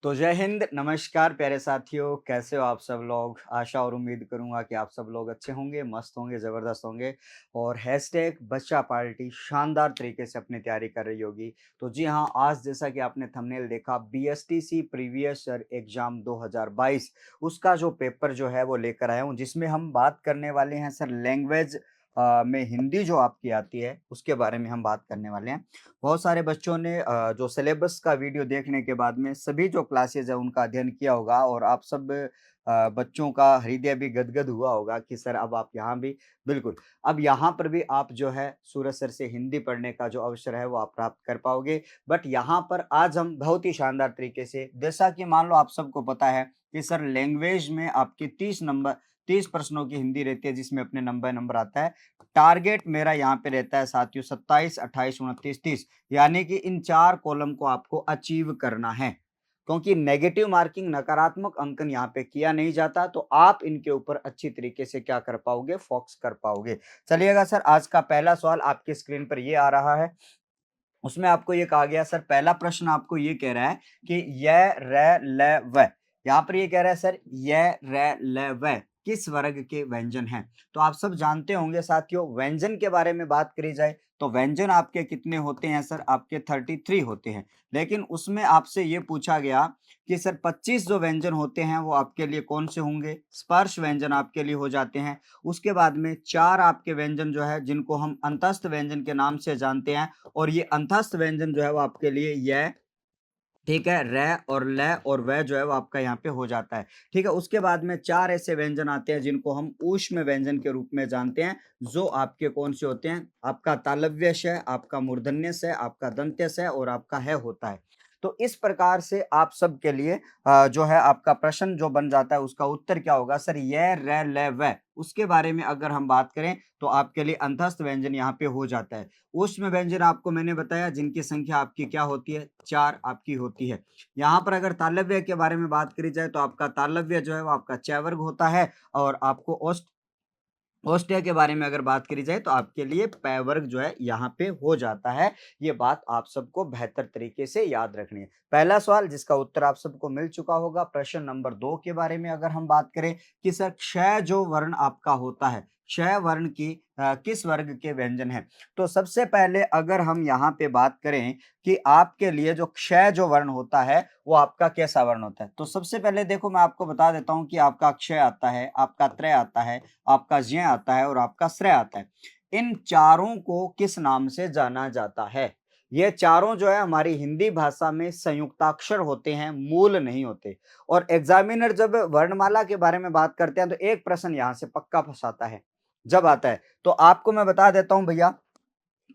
तो जय हिंद, नमस्कार प्यारे साथियों, कैसे हो आप सब लोग? आशा और उम्मीद करूँगा कि आप सब लोग अच्छे होंगे, मस्त होंगे, ज़बरदस्त होंगे और हैशटैग बच्चा पार्टी शानदार तरीके से अपनी तैयारी कर रही होगी। तो जी हाँ, आज जैसा कि आपने थंबनेल देखा बीएसटीसी प्रीवियस ईयर एग्ज़ाम 2022 उसका जो पेपर जो है वो लेकर आया हूँ, जिसमें हम बात करने वाले हैं सर लैंग्वेज में हिंदी जो आपकी आती है, उसके बारे में हम बात करने वाले हैं। बहुत सारे बच्चों ने जो सिलेबस का वीडियो देखने के बाद में सभी जो क्लासेस है उनका अध्ययन किया होगा और आप सब बच्चों का हृदय भी गदगद हुआ होगा कि सर अब आप यहाँ भी बिल्कुल, अब यहाँ पर भी आप जो है सूरज सर से हिंदी पढ़ने का जो अवसर है वो आप प्राप्त कर पाओगे। बट यहाँ पर आज हम बहुत ही शानदार तरीके से जैसा कि मान लो आप सबको पता है कि सर लैंग्वेज में आपके 30 प्रश्नों की हिंदी रहती है जिसमें अपने नंबर आता है। टारगेट मेरा यहाँ पे रहता है साथियों 27, 28, 29, 30 यानी कि इन 4 कॉलम को आपको अचीव करना है। क्योंकि नेगेटिव मार्किंग नकारात्मक अंकन यहाँ पे किया नहीं जाता तो आप इनके ऊपर अच्छी तरीके से क्या कर पाओगे फोकस कर पाओगे। चलिएगा सर आज का पहला सवाल आपकी स्क्रीन पर ये आ रहा है। उसमें आपको ये कहा गया सर पहला प्रश्न आपको ये कह रहा है कि य र ल व यहाँ पर ये कह रहा है सर य र ल व किस वर्ग के व्यंजन हैं। तो आप सब जानते होंगे साथियों व्यंजन के बारे में बात करी जाए तो व्यंजन आपके कितने होते हैं सर आपके 33 होते हैं। लेकिन उसमें आपसे ये पूछा गया कि सर 25 जो व्यंजन होते हैं वो आपके लिए कौन से होंगे। स्पर्श व्यंजन आपके लिए हो जाते हैं। उसके बाद में 4 आपके व्यंजन जो है जिनको हम अंतस्थ व्यंजन के नाम से जानते हैं और ये अंतस्थ व्यंजन जो है वो आपके लिए य ठीक है, र और ल और व जो है वो आपका यहाँ पे हो जाता है। ठीक है, उसके बाद में 4 ऐसे व्यंजन आते हैं जिनको हम ऊष्म व्यंजन के रूप में जानते हैं, जो आपके कौन से होते हैं, आपका तालव्य श, आपका मूर्धन्य श, आपका दंत्य श और आपका है होता है। तो इस प्रकार से आप सबके लिए जो है आपका प्रश्न जो बन जाता है उसका उत्तर क्या होगा सर य, र, ल, व उसके बारे में अगर हम बात करें तो आपके लिए अंतस्थ व्यंजन यहाँ पे हो जाता है। ऊष्म व्यंजन आपको मैंने बताया जिनकी संख्या आपकी क्या होती है 4 आपकी होती है। यहाँ पर अगर तालव्य के बारे में बात करी जाए तो आपका तालव्य जो है वो आपका च वर्ग होता है और आपको ऑस्ट्रिया के बारे में अगर बात करी जाए तो आपके लिए पै वर्ग जो है यहाँ पे हो जाता है। ये बात आप सबको बेहतर तरीके से याद रखनी है। पहला सवाल जिसका उत्तर आप सबको मिल चुका होगा। प्रश्न नंबर 2 के बारे में अगर हम बात करें कि सर क्षय जो वर्ण आपका होता है, क्षय वर्ण की किस वर्ग के व्यंजन हैं? तो सबसे पहले अगर हम यहाँ पे बात करें कि आपके लिए जो क्षय जो वर्ण होता है वो आपका कैसा वर्ण होता है? तो सबसे पहले देखो मैं आपको बता देता हूँ कि आपका क्षय आता है, आपका त्रय आता है, आपका ज्य आता है और आपका श्रेय आता है। इन चारों को किस नाम से जाना जाता है? ये चारों जो है हमारी हिंदी भाषा में संयुक्ताक्षर होते हैं, मूल नहीं होते। और एग्जामिनर जब वर्णमाला के बारे में बात करते हैं तो एक प्रश्न यहाँ से पक्का फंसाता है। जब आता है तो आपको मैं बता देता हूँ भैया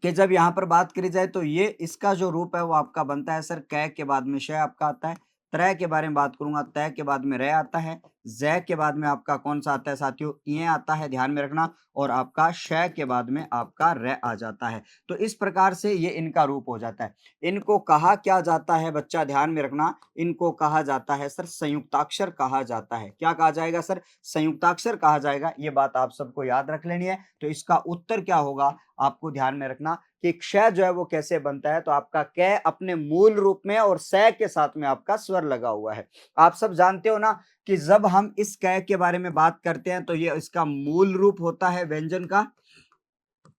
कि जब यहाँ पर बात करी जाए तो ये इसका जो रूप है वो आपका बनता है सर कै के बाद में श आपका आता है। त्रय के बारे में बात करूंगा तय के बाद में रे आता है। ज़ै के बाद में आपका कौन सा आता है साथियों इ आता है ध्यान में रखना और आपका श के बाद में आपका रे आ जाता है। तो इस प्रकार से ये इनका रूप हो जाता है। इनको कहा क्या जाता है बच्चा ध्यान में रखना इनको कहा जाता है सर संयुक्ताक्षर कहा जाता है। क्या कहा जाएगा सर संयुक्ताक्षर कहा जाएगा। ये बात आप सबको याद रख लेनी है। तो इसका उत्तर क्या होगा आपको ध्यान में रखना कि क्षय जो है वो कैसे बनता है तो आपका कै अपने मूल रूप में और सै के साथ में आपका स्वर लगा हुआ है। आप सब जानते हो ना कि जब हम इस कै के बारे में बात करते हैं तो ये इसका मूल रूप होता है व्यंजन का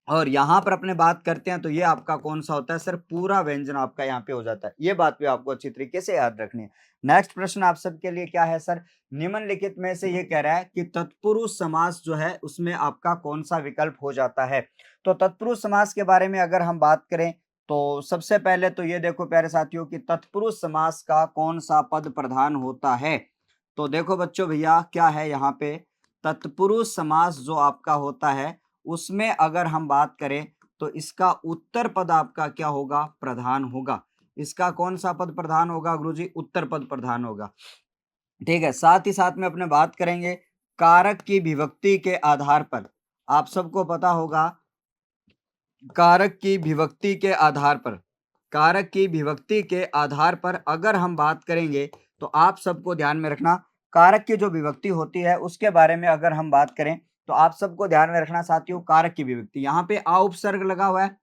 और यहाँ पर अपने बात करते हैं तो ये आपका कौन सा होता है सर पूरा व्यंजन आपका यहाँ पे हो जाता है। ये बात भी आपको अच्छी तरीके से याद रखनी है। नेक्स्ट प्रश्न आप सबके लिए क्या है सर निम्नलिखित में से ये कह रहा है कि तत्पुरुष समास जो है उसमें आपका कौन सा विकल्प हो जाता है। तो तत्पुरुष समास के बारे में अगर हम बात करें तो सबसे पहले तो ये देखो प्यारे साथियों कि तत्पुरुष समास का कौन सा पद प्रधान होता है। तो देखो बच्चों भैया क्या है यहाँ पे तत्पुरुष समास जो आपका होता है उसमें अगर हम बात करें तो इसका उत्तर पद आपका क्या होगा प्रधान होगा। इसका कौन सा पद प्रधान होगा गुरुजी उत्तर पद प्रधान होगा। ठीक है साथ ही साथ में अपने बात करेंगे कारक की विभक्ति के आधार पर आप सबको पता होगा कारक की विभक्ति के आधार पर कारक की विभक्ति के आधार पर अगर हम बात करेंगे तो आप सबको ध्यान में रखना कारक की जो विभक्ति होती है उसके बारे में अगर हम बात करें तो आप सबको ध्यान में रखना साथियों कारक की विभक्ति यहाँ पे आ उपसर्ग लगा हुआ है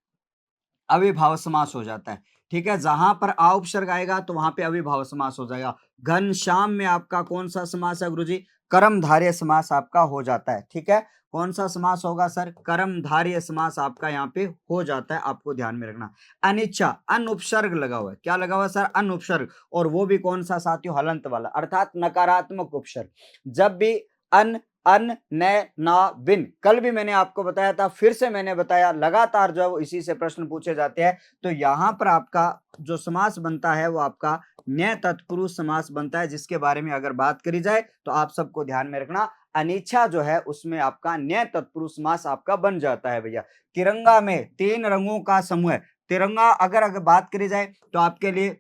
अविभाव समास हो जाता है। ठीक है, जहां पर आ उपसर्ग आएगा तो वहां पे अविभाव समास हो जाएगा। घनश्याम में आपका कौन सा समास है गुरुजी? कर्मधारय समास आपका हो जाता है। ठीक है, कौन सा समास होगा सर? कर्मधारय समास आपका यहाँ पे हो जाता है, आपको ध्यान में रखना। अनिच्छा, अन उपसर्ग लगा हुआ है। क्या लगा हुआ है सर? अन उपसर्ग, और वो भी कौन सा साथियों? हलंत वाला, अर्थात नकारात्मक उपसर्ग। जब भी अन, अन, न, ना, बिन, कल भी मैंने आपको बताया था, फिर से मैंने बताया, लगातार जो है वो इसी से प्रश्न पूछे जाते हैं। तो यहां पर आपका जो समास बनता है वो आपका न्य तत्पुरुष समास बनता है, जिसके बारे में अगर बात करी जाए तो आप सबको ध्यान में रखना, अनिच्छा जो है उसमें आपका न्य तत्पुरुष समास आपका बन जाता है भैया। तिरंगा में 3 रंगों का समूह है। तिरंगा अगर बात करी जाए तो आपके लिए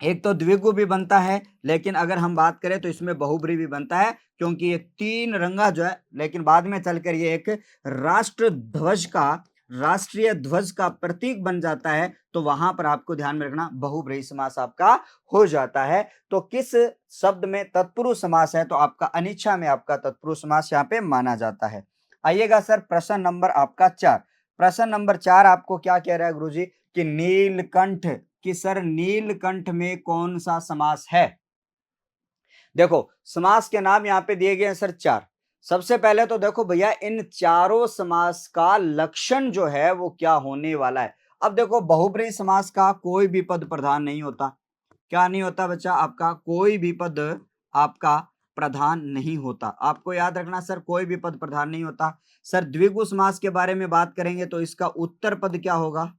एक तो द्विगु भी बनता है, लेकिन अगर हम बात करें तो इसमें बहुब्री भी बनता है, क्योंकि ये 3 रंगा जो है, लेकिन बाद में चलकर ये एक राष्ट्र ध्वज का, राष्ट्रीय ध्वज का प्रतीक बन जाता है। तो वहां पर आपको ध्यान में रखना बहुब्रीहि समास आपका हो जाता है। तो किस शब्द में तत्पुरुष समास है? तो आपका अनिच्छा में आपका तत्पुरुष समास यहाँ पे माना जाता है। आइएगा सर प्रश्न नंबर आपका 4। प्रश्न नंबर 4 आपको क्या कह रहा है गुरुजी? कि नीलकंठ, कि सर नीलकंठ में कौन सा समास है? देखो समास के नाम यहाँ पे दिए गए हैं सर 4। सबसे पहले तो देखो भैया, इन चारों समास का लक्षण जो है वो क्या होने वाला है। अब देखो बहुब्रीहि समास का कोई भी पद प्रधान नहीं होता। क्या नहीं होता बच्चा? आपका कोई भी पद आपका प्रधान नहीं होता। आपको याद रखना सर, कोई भी पद प्रधान नहीं होता। सर द्विगु समास के बारे में बात करेंगे तो इसका उत्तर पद क्या होगा?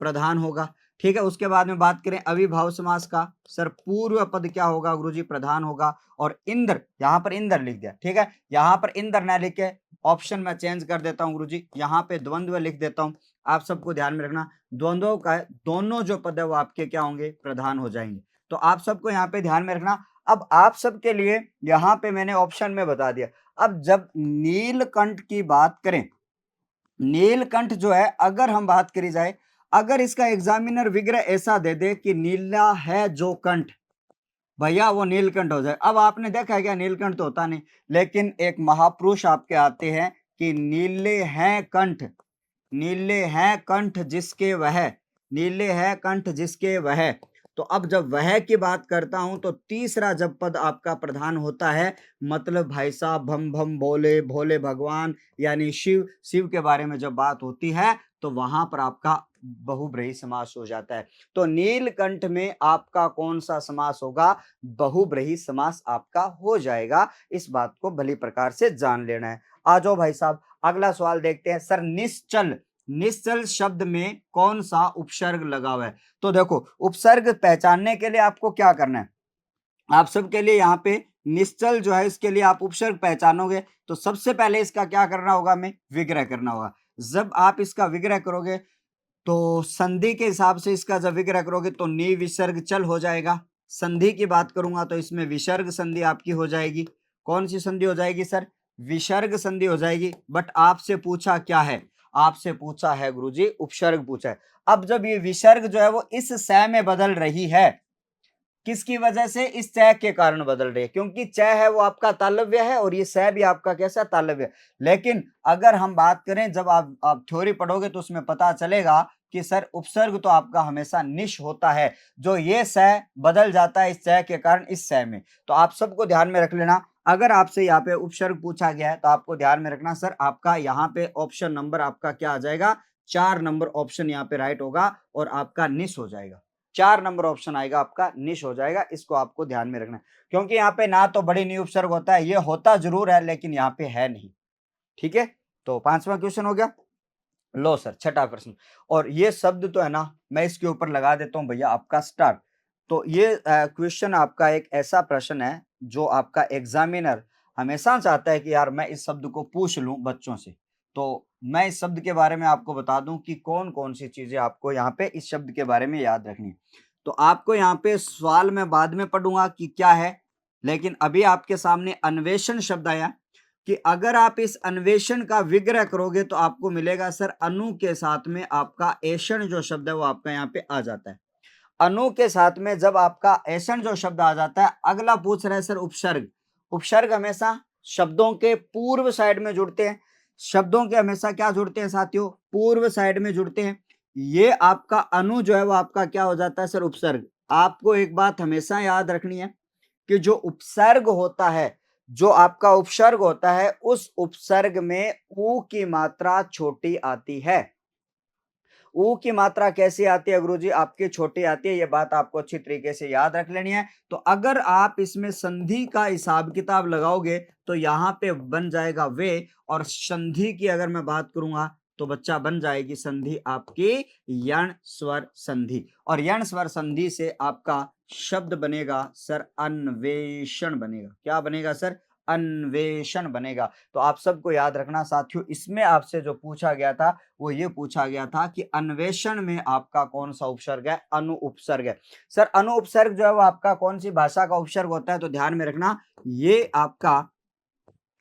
प्रधान होगा। ठीक है, उसके बाद में बात करें अविभाव समास का, सर पूर्व पद क्या होगा गुरुजी? प्रधान होगा। और इंद्र, यहां पर इंद्र लिख दिया। ठीक है, यहां पर इंद्र ना लिख के ऑप्शन में चेंज कर देता हूं गुरुजी, यहां पे द्वंद्व लिख देता हूं। आप सबको ध्यान में रखना, द्वंद्वों का दोनों जो पद है वो आपके क्या होंगे? प्रधान हो जाएंगे। तो आप सबको यहाँ पे ध्यान में रखना। अब आप सबके लिए यहाँ पे मैंने ऑप्शन में बता दिया। अब जब नीलकंठ की बात करें, नीलकंठ जो है, अगर हम बात करी जाए, अगर इसका एग्जामिनर विग्रह ऐसा दे दे कि नीला है जो कंठ, भैया वो नीलकंठ हो जाए। अब आपने देखा है क्या? नीलकंठ तो होता नहीं, लेकिन एक महापुरुष आपके आते हैं कि नीले हैं कंठ, नीले हैं कंठ जिसके वह, नीले हैं कंठ जिसके वह। तो अब जब वह की बात करता हूं तो तीसरा जब पद आपका प्रधान होता है, मतलब भाई साहब भम भम भोले भोले भगवान यानी शिव, शिव के बारे में जब बात होती है तो वहां पर आपका बहुब्रीहि समास हो जाता है। तो नीलकंठ में आपका कौन सा समास होगा? बहुब्रीहि समास आपका हो जाएगा। इस बात को भली प्रकार से जान लेना है। आ जाओ भाई साहब, अगला सवाल देखते हैं। सर निश्चल, निश्चल शब्द में कौन सा उपसर्ग लगा हुआ है? तो देखो उपसर्ग पहचानने के लिए आपको क्या करना है, आप सबके लिए यहाँ पे निश्चल जो है इसके लिए आप उपसर्ग पहचानोगे तो सबसे पहले इसका क्या करना होगा? में विग्रह करना होगा। जब आप इसका विग्रह करोगे तो संधि के हिसाब से इसका जब विग्रह करोगे तो नी विसर्ग चल हो जाएगा। संधि की बात करूंगा तो इसमें विसर्ग संधि आपकी हो जाएगी। कौन सी संधि हो जाएगी सर? विसर्ग संधि हो जाएगी। बट आपसे पूछा क्या है? आपसे पूछा है गुरुजी उपसर्ग पूछा है। अब जब ये विसर्ग जो है वो इस स में बदल रही है, किसकी वजह से? इस च के कारण बदल रही है, क्योंकि च है वो आपका तालव्य है और ये स भी आपका कैसा? तालव्य। लेकिन अगर हम बात करें, जब आप थ्योरी पढ़ोगे तो उसमें पता चलेगा कि सर उपसर्ग तो आपका हमेशा निश होता है, जो ये स बदल जाता है इस च के कारण इस स में। तो आप सबको ध्यान में रख लेना, अगर आपसे यहाँ पे उपसर्ग पूछा गया है तो आपको ध्यान में रखना सर, आपका यहाँ पे ऑप्शन नंबर आपका क्या आ जाएगा? 4 नंबर ऑप्शन यहाँ पे राइट होगा और आपका निश हो जाएगा। 4 नंबर ऑप्शन आएगा आपका निश हो जाएगा। इसको आपको ध्यान में रखना है, क्योंकि यहाँ पे ना तो बड़ी नी उपसर्ग होता है, ये होता जरूर है लेकिन यहाँ पे है नहीं। ठीक है, तो 5वां क्वेश्चन हो गया। लो सर छठा प्रश्न, और ये शब्द तो है ना, मैं इसके ऊपर लगा देता हूँ भैया आपका स्टार्ट। तो ये क्वेश्चन आपका एक ऐसा प्रश्न है जो आपका एग्जामिनर हमेशा चाहता है कि यार मैं इस शब्द को पूछ लूं बच्चों से। तो मैं इस शब्द के बारे में आपको बता दूं कि कौन कौन सी चीजें आपको यहाँ पे इस शब्द के बारे में याद रखनी है। तो आपको यहाँ पे सवाल में बाद में पढ़ूंगा कि क्या है, लेकिन अभी आपके सामने अन्वेषण शब्द आया कि अगर आप इस अन्वेषण का विग्रह करोगे तो आपको मिलेगा सर अनु के साथ में आपका ऐषण जो शब्द है वो आपका यहाँ पे आ जाता है। अनु के साथ में जब आपका ऐषण जो शब्द आ जाता है, अगला पूछ रहा है सर उपसर्ग। उपसर्ग हमेशा शब्दों के पूर्व साइड में जुड़ते हैं। शब्दों के हमेशा क्या जुड़ते हैं साथियों? पूर्व साइड में जुड़ते हैं। ये आपका अनु जो है वो आपका क्या हो जाता है सर, उपसर्ग। आपको एक बात हमेशा याद रखनी है कि जो उपसर्ग होता है, जो आपका उपसर्ग होता है, उस उपसर्ग में ऊ की मात्रा छोटी आती है। ऊ की मात्रा कैसी आती है गुरुजी? आपकी छोटी आती है, ये बात आपको अच्छी तरीके से याद रख लेनी है। तो अगर आप इसमें संधि का हिसाब किताब लगाओगे तो यहाँ पे बन जाएगा वे, और संधि की अगर मैं बात करूंगा तो बच्चा बन जाएगी संधि आपकी यण स्वर संधि, और यण स्वर संधि से आपका शब्द बनेगा सर अन्वेषण बनेगा। क्या बनेगा सर? अन्वेषण बनेगा। तो आप सबको याद रखना साथियों, इसमें आपसे जो पूछा गया था वो ये पूछा गया था कि अन्वेषण में आपका कौन सा उपसर्ग है? अनु उपसर्ग है। सर अनु उपसर्ग जो है वो आपका कौन सी भाषा का उपसर्ग होता है? तो ध्यान में रखना ये आपका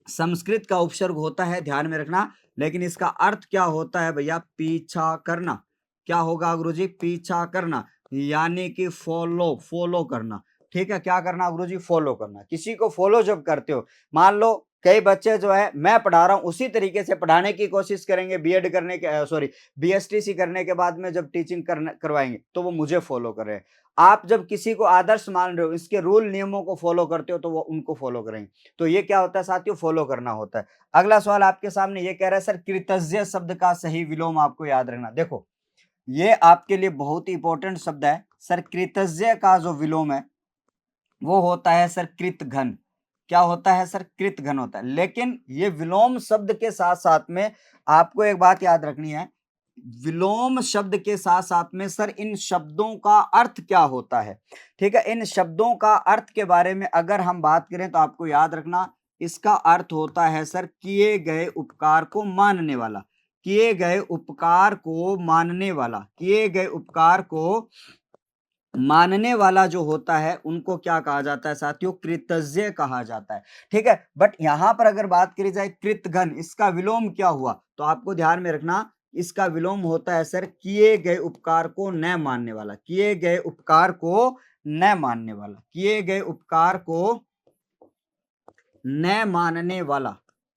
संस्कृत का उपसर्ग होता है, ध्यान में रखना। लेकिन इसका अर्थ क्या होता है भैया? पीछा करना। क्या होगा गुरुजी? पीछा करना, यानी कि फॉलो, फॉलो करना। ठीक है, क्या करना गुरुजी? फॉलो करना। किसी को फॉलो जब करते हो, मान लो कई बच्चे जो है मैं पढ़ा रहा हूं उसी तरीके से पढ़ाने की कोशिश करेंगे, बीएड करने के सॉरी बीएसटीसी करने के बाद में जब टीचिंग करवाएंगे तो वो मुझे फॉलो कर रहे हैं। आप जब किसी को आदर्श मान रहे हो, इसके रूल नियमों को फॉलो करते हो तो वो उनको फॉलो करेंगे। तो ये क्या होता है साथियों? फॉलो करना होता है। अगला सवाल आपके सामने ये कह रहा है सर कृतज्ञ शब्द का सही विलोम आपको याद रखना। देखो ये आपके लिए बहुत ही इंपॉर्टेंट शब्द है सर। कृतज्ञ का जो विलोम है वो होता है सर कृतघ्न। क्या होता है सर? कृतघ्न होता है। लेकिन ये विलोम शब्द के साथ साथ में आपको एक बात याद रखनी है, विलोम शब्द के साथ साथ में सर इन शब्दों का अर्थ क्या होता है? ठीक है, इन शब्दों का अर्थ के बारे में अगर हम बात करें तो आपको याद रखना इसका अर्थ होता है सर किए गए उपकार को मानने वाला। किए गए उपकार को मानने वाला, किए गए उपकार को मानने वाला जो होता है उनको क्या कहा जाता है साथियों? कृतज्ञ कहा जाता है। ठीक है, बट यहां पर अगर बात करी जाए कृतघ्न, इसका विलोम क्या हुआ? तो आपको ध्यान में रखना इसका विलोम होता है सर किए गए उपकार को न मानने वाला। किए गए उपकार को न मानने वाला, किए गए उपकार को न मानने वाला,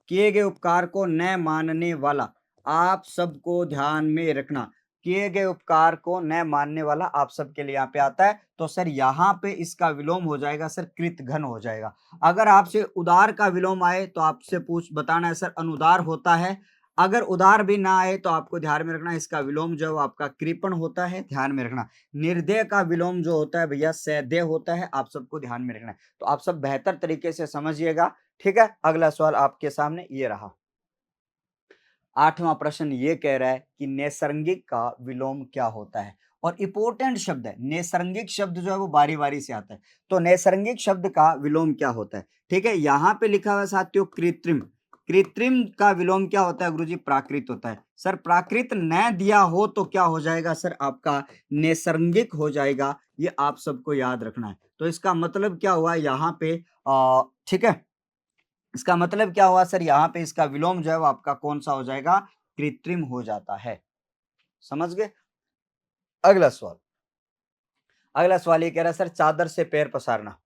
किए गए उपकार को न मानने वाला। आप सबको ध्यान में रखना, किए गए उपकार को न मानने वाला आप सबके लिए यहाँ पे आता है। तो सर यहाँ पे इसका विलोम हो जाएगा सर कृतघ्न हो जाएगा। अगर आपसे उदार का विलोम आए तो आपसे बताना है सर अनुदार होता है। अगर उदार भी ना आए तो आपको ध्यान में रखना इसका विलोम जो आपका कृपण होता है, ध्यान में रखना। निर्दय का विलोम जो होता है भैया सैदय होता है, आप सबको ध्यान में रखना है। तो आप सब बेहतर तरीके से समझिएगा। ठीक है, अगला सवाल आपके सामने ये रहा। 8वां प्रश्न ये कह रहा है कि नैसर्गिक का विलोम क्या होता है? और इंपॉर्टेंट शब्द है, नैसर्गिक शब्द जो है वो बारी-बारी से आता है। तो नैसर्गिक शब्द का विलोम क्या होता है? ठीक है, यहाँ पे लिखा हुआ है साथियों कृत्रिम। कृत्रिम का विलोम क्या होता है गुरुजी? प्राकृत होता है। सर प्राकृत न दिया हो तो क्या हो जाएगा सर? आपका नैसर्गिक हो जाएगा। ये आप सबको याद रखना है। तो इसका मतलब क्या हुआ यहाँ पे? ठीक है, इसका मतलब क्या हुआ सर? यहाँ पे इसका विलोम जो है वो आपका कौन सा हो जाएगा? कृत्रिम हो जाता है। समझ गए? अगला सवाल, अगला सवाल ये कह रहा है सर चादर से पैर पसारना,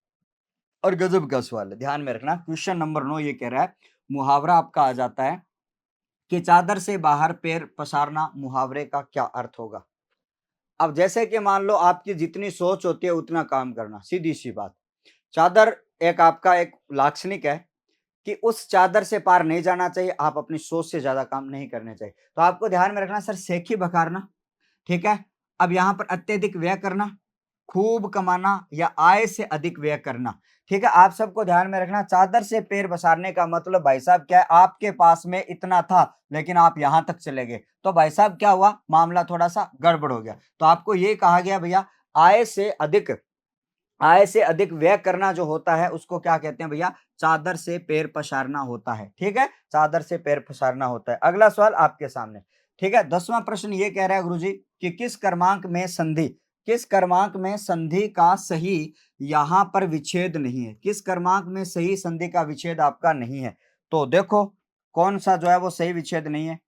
और गजब का सवाल है, ध्यान में रखना। क्वेश्चन नंबर 9 ये कह रहा है मुहावरा आपका आ जाता है कि चादर से बाहर पैर पसारना, मुहावरे का क्या अर्थ होगा? अब जैसे कि मान लो आपकी जितनी सोच होती है उतना काम करना, सीधी सी बात। चादर एक आपका एक लाक्षणिक है कि उस चादर से पार नहीं जाना चाहिए, आप अपनी सोच से ज़्यादा काम नहीं करने चाहिए। तो आपको ध्यान में रखना सर सेखी बखारना, ठीक है? अब यहाँ पर अत्यधिक व्यय करना, खूब कमाना या आय से अधिक व्यय करना, ठीक है? आप सबको ध्यान में रखना चादर से पैर पसारने का मतलब भाई साहब क्या है? आपके पास में इतना था लेकिन आप यहाँ तक चले गए। तो भाई साहब क्या हुआ? मामला थोड़ा-सा गड़बड़ हो गया। तो आपको ये कहा गया भैया आय से अधिक, आय से अधिक व्यय करना जो होता है उसको क्या कहते हैं भैया? चादर से पैर पसारना होता है। ठीक है, चादर से पैर पसारना होता है। अगला सवाल आपके सामने, ठीक है। 10वां प्रश्न ये कह रहा है गुरुजी कि किस क्रमांक में संधि, किस क्रमांक में संधि का सही यहाँ पर विच्छेद नहीं है? किस क्रमांक में सही संधि का विच्छेद आपका नहीं है? तो देखो कौन सा जो है वो सही विच्छेद नहीं है।